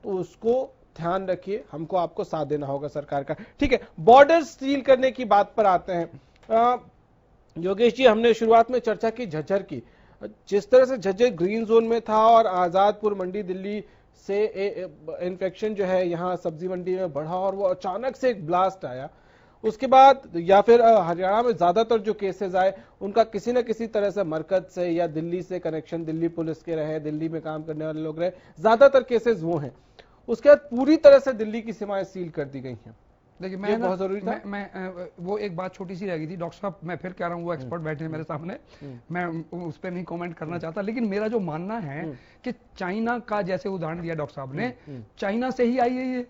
तो उसको ध्यान रखिए। हमको आपको साथ देना होगा सरकार का। ठीक है, बॉर्डर सील करने की बात पर आते हैं। योगेश जी, हमने शुरुआत में चर्चा की झज्जर की। जिस तरह से झज्जर ग्रीन जोन में था और आजादपुर मंडी दिल्ली से इन्फेक्शन जो है यहाँ सब्जी मंडी में बढ़ा और वो अचानक से एक ब्लास्ट आया, उसके बाद या फिर हरियाणा में ज्यादातर जो केसेस आए उनका किसी न किसी तरह से मरकज से या दिल्ली से कनेक्शन, दिल्ली पुलिस के रहे, दिल्ली में काम करने वाले लोग रहे, ज्यादातर केसेस वो हैं। उसके बाद पूरी तरह से दिल्ली की सीमाएं सील कर दी गई हैं। देखिए, मैं बहुत जरूरी था। मैं वो एक बात छोटी सी रह गई थी। डॉक्टर साहब, मैं फिर कह रहा हूँ, वो एक्सपर्ट बैठे हैं मेरे सामने, मैं उस पर नहीं कमेंट करना चाहता, लेकिन मेरा जो मानना है कि चाइना का जैसे उदाहरण दिया डॉक्टर साहब ने, चाइना से ही आई है ये,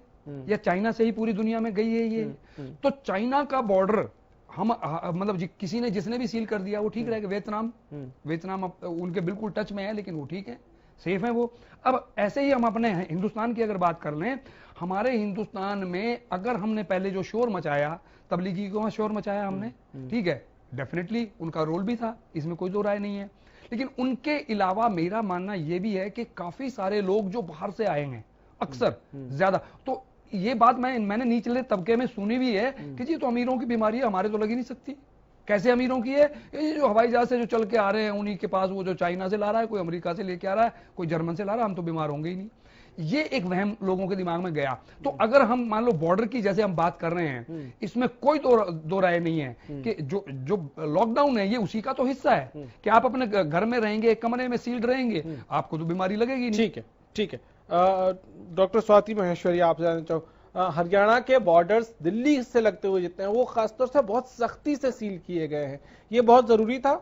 या चाइना से ही पूरी दुनिया में गई है ये। तो चाइना का बॉर्डर हम मतलब किसी ने जिसने भी सील कर दिया वो ठीक रहेगा। वियतनाम उनके बिल्कुल टच में है, लेकिन वो ठीक है, सेफ है वो। अब ऐसे ही हम अपने हिंदुस्तान की अगर बात कर लें, हमारे हिंदुस्तान में अगर हमने पहले जो शोर मचाया, तबलीगी को शोर मचाया हमने, ठीक है, डेफिनेटली उनका रोल भी था, इसमें कोई दो राय नहीं है। लेकिन उनके अलावा मेरा मानना यह भी है कि काफी सारे लोग जो बाहर से आए हैं, अक्सर ज्यादा, तो ये बात मैंने निचले तबके में सुनी भी है कि जी तो अमीरों की बीमारी है, हमारे तो लग ही नहीं सकती। कैसे अमीरों की है? ये जो हवाई जहाज से जो चल के आ रहे हैं उन्हीं के पास, वो जो चाइना से ला रहा है, कोई अमेरिका से लेके आ रहा है, कोई जर्मन से ला रहा है, हम तो बीमार होंगे ही नहीं। ये एक वहम लोगों के दिमाग में गया। तो अगर हम मान लो बॉर्डर की जैसे हम बात कर रहे हैं, इसमें कोई दो राय नहीं है कि जो लॉकडाउन है ये उसी का तो हिस्सा है कि आप अपने घर में रहेंगे, एक कमरे में सील्ड रहेंगे, आपको तो बीमारी लगेगी नहीं। ठीक है। डॉक्टर स्वाति महेश्वरी, आप जानना चाहो, हरियाणा के बॉर्डर्स दिल्ली से लगते हुए जितने हैं वो खासतौर से बहुत सख्ती से सील किए गए हैं, ये बहुत जरूरी था।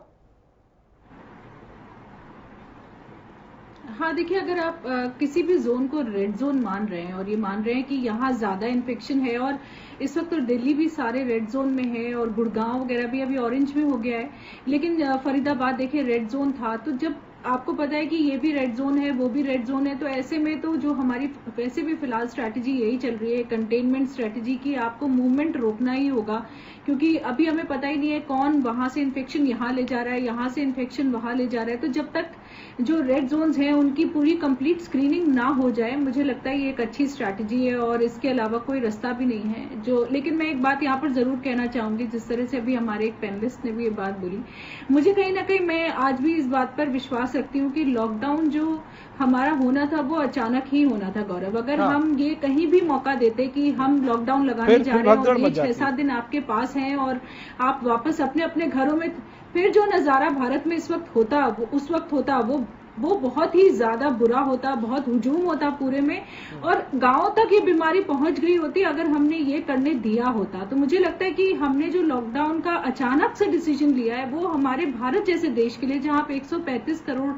हाँ, देखिए, अगर आप किसी भी जोन को रेड जोन मान रहे हैं और ये मान रहे हैं कि यहाँ ज्यादा इन्फेक्शन है, और इस वक्त तो दिल्ली भी सारे रेड जोन में है और गुड़गांव वगैरह भी अभी ऑरेंज में हो गया है, लेकिन फरीदाबाद देखिए रेड जोन था। तो जब आपको पता है कि ये भी रेड जोन है, वो भी रेड जोन है, तो ऐसे में तो जो हमारी वैसे भी फिलहाल स्ट्रैटेजी यही चल रही है, कंटेनमेंट स्ट्रैटेजी की, आपको मूवमेंट रोकना ही होगा, क्योंकि अभी हमें पता ही नहीं है कौन वहां से इन्फेक्शन यहाँ ले जा रहा है, यहाँ से इन्फेक्शन वहां ले जा रहा है। तो जब तक जो रेड जोन्स हैं उनकी पूरी कंप्लीट स्क्रीनिंग ना हो जाए, मुझे लगता है ये एक अच्छी स्ट्रैटेजी है और इसके अलावा कोई रास्ता भी नहीं है। लेकिन मैं एक बात यहाँ पर जरूर कहना चाहूंगी, जिस तरह से अभी हमारे एक पैनलिस्ट ने भी ये बात बोली, मुझे कहीं ना कहीं मैं आज भी इस बात पर विश्वास रखती हूँ कि लॉकडाउन जो हमारा होना था वो अचानक ही होना था, गौरव। अगर हम ये कहीं भी मौका देते कि हम लॉकडाउन लगाने जा रहे हैं और ये 6-7 दिन आपके पास हैं और आप वापस अपने अपने घरों में, फिर जो नजारा भारत में इस वक्त होता, उस वक्त होता, वो बहुत ही ज्यादा बुरा होता, बहुत हुजूम होता पूरे में, और गांव तक ये बीमारी पहुंच गई होती अगर हमने ये करने दिया होता। तो मुझे लगता है कि हमने जो लॉकडाउन का अचानक से डिसीजन लिया है वो हमारे भारत जैसे देश के लिए, जहां पे 135 करोड़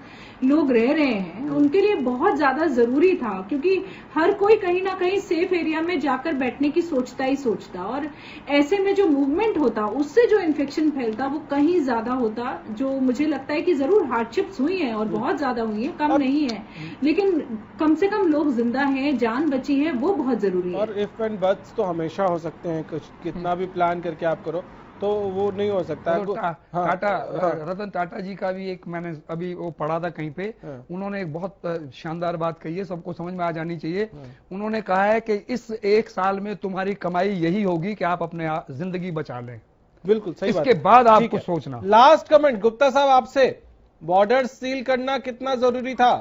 लोग रह रहे हैं, उनके लिए बहुत ज्यादा जरूरी था, क्योंकि हर कोई कहीं ना कहीं सेफ एरिया में जाकर बैठने की सोचता ही सोचता, और ऐसे में जो मूवमेंट होता उससे जो इन्फेक्शन फैलता वो कहीं ज्यादा होता। जो मुझे लगता है कि जरूर हार्डशिप्स हुई हैं और बहुत ज्यादा हुई है, कम नहीं है, लेकिन कम से कम लोग जिंदा हैं, जान बची है, वो बहुत जरूरी है। और इफ एंड बट्स तो हमेशा हो सकते हैं, कुछ कितना भी प्लान करके आप करो, तो वो नहीं हो सकता है। तो हाँ, टाटा हाँ, रतन टाटा जी का भी एक मैंने अभी वो पढ़ा था कहीं पे, हाँ। उन्होंने एक बहुत शानदार बात कही है, सबको समझ में आ जानी चाहिए। उन्होंने कहा है कि इस 1 साल में तुम्हारी कमाई यही होगी कि आप अपने जिंदगी बचा लें, बिल्कुल सही बात इसके है। बाद ठीक आपको है। सोचना। लास्ट कमेंट गुप्ता साहब आपसे, बॉर्डर सील करना कितना जरूरी था?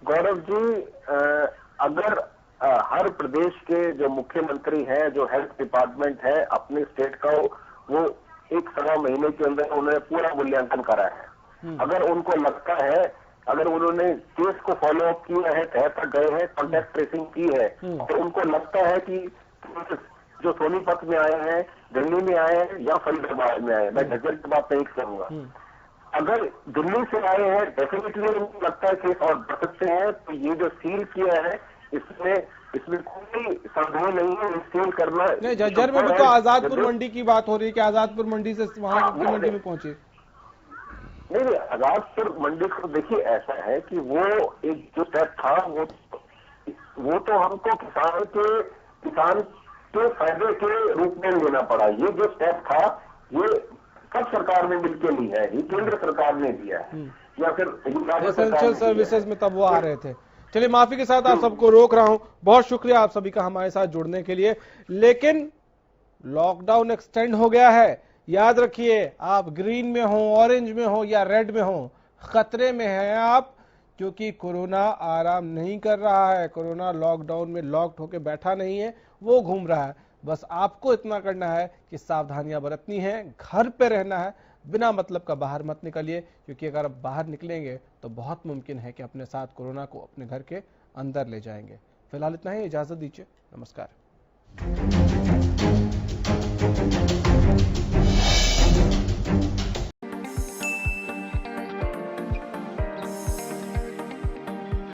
गौरव जी, अगर हर प्रदेश के जो मुख्यमंत्री हैं, जो हेल्थ डिपार्टमेंट है अपने स्टेट का, वो 1-1.25 महीने के अंदर उन्होंने पूरा मूल्यांकन करा है। अगर उनको लगता है, अगर उन्होंने केस को फॉलो अप किया है, तह तक गए हैं, कॉन्टैक्ट ट्रेसिंग की है, तो उनको लगता है कि जो सोनीपत में आए हैं, दिल्ली में आए हैं या फरीदाबाद में आए हैं, मैं झज्जर की बात नहीं करूंगा, अगर दिल्ली से आए हैं डेफिनेटली उनको लगता है केस और बढ़ सकते हैं। तो ये जो सील किया है इसमें कोई संदेह नहीं है, सील करना नहीं, झज्जर में भी तो आजादपुर मंडी की बात हो रही है कि आजादपुर मंडी से वहां की मंडी में पहुंचे। नहीं, आजादपुर मंडी को देखिए, ऐसा है कि वो एक जो स्टेप था वो तो हमको किसान के फायदे के रूप में लेना पड़ा। ये जो स्टेप था ये सब सरकार ने मिलकर ली है, ये केंद्र सरकार ने दिया है या फिर एसेंशियल सर्विसेज में तब वो आ रहे थे। चलिए, माफी के साथ आप सबको रोक रहा हूं, बहुत शुक्रिया आप सभी का हमारे साथ जुड़ने के लिए। लेकिन लॉकडाउन एक्सटेंड हो गया है, याद रखिए, आप ग्रीन में हो, ऑरेंज में हो या रेड में हो, खतरे में हैं आप, क्योंकि कोरोना आराम नहीं कर रहा है। कोरोना लॉकडाउन में लॉक्ड होकर बैठा नहीं है, वो घूम रहा है। बस आपको इतना करना है कि सावधानियां बरतनी है, घर पे रहना है, बिना मतलब का बाहर मत निकलिए, क्योंकि अगर आप बाहर निकलेंगे तो बहुत मुमकिन है कि अपने साथ कोरोना को अपने घर के अंदर ले जाएंगे। फिलहाल इतना ही, इजाजत दीजिए, नमस्कार।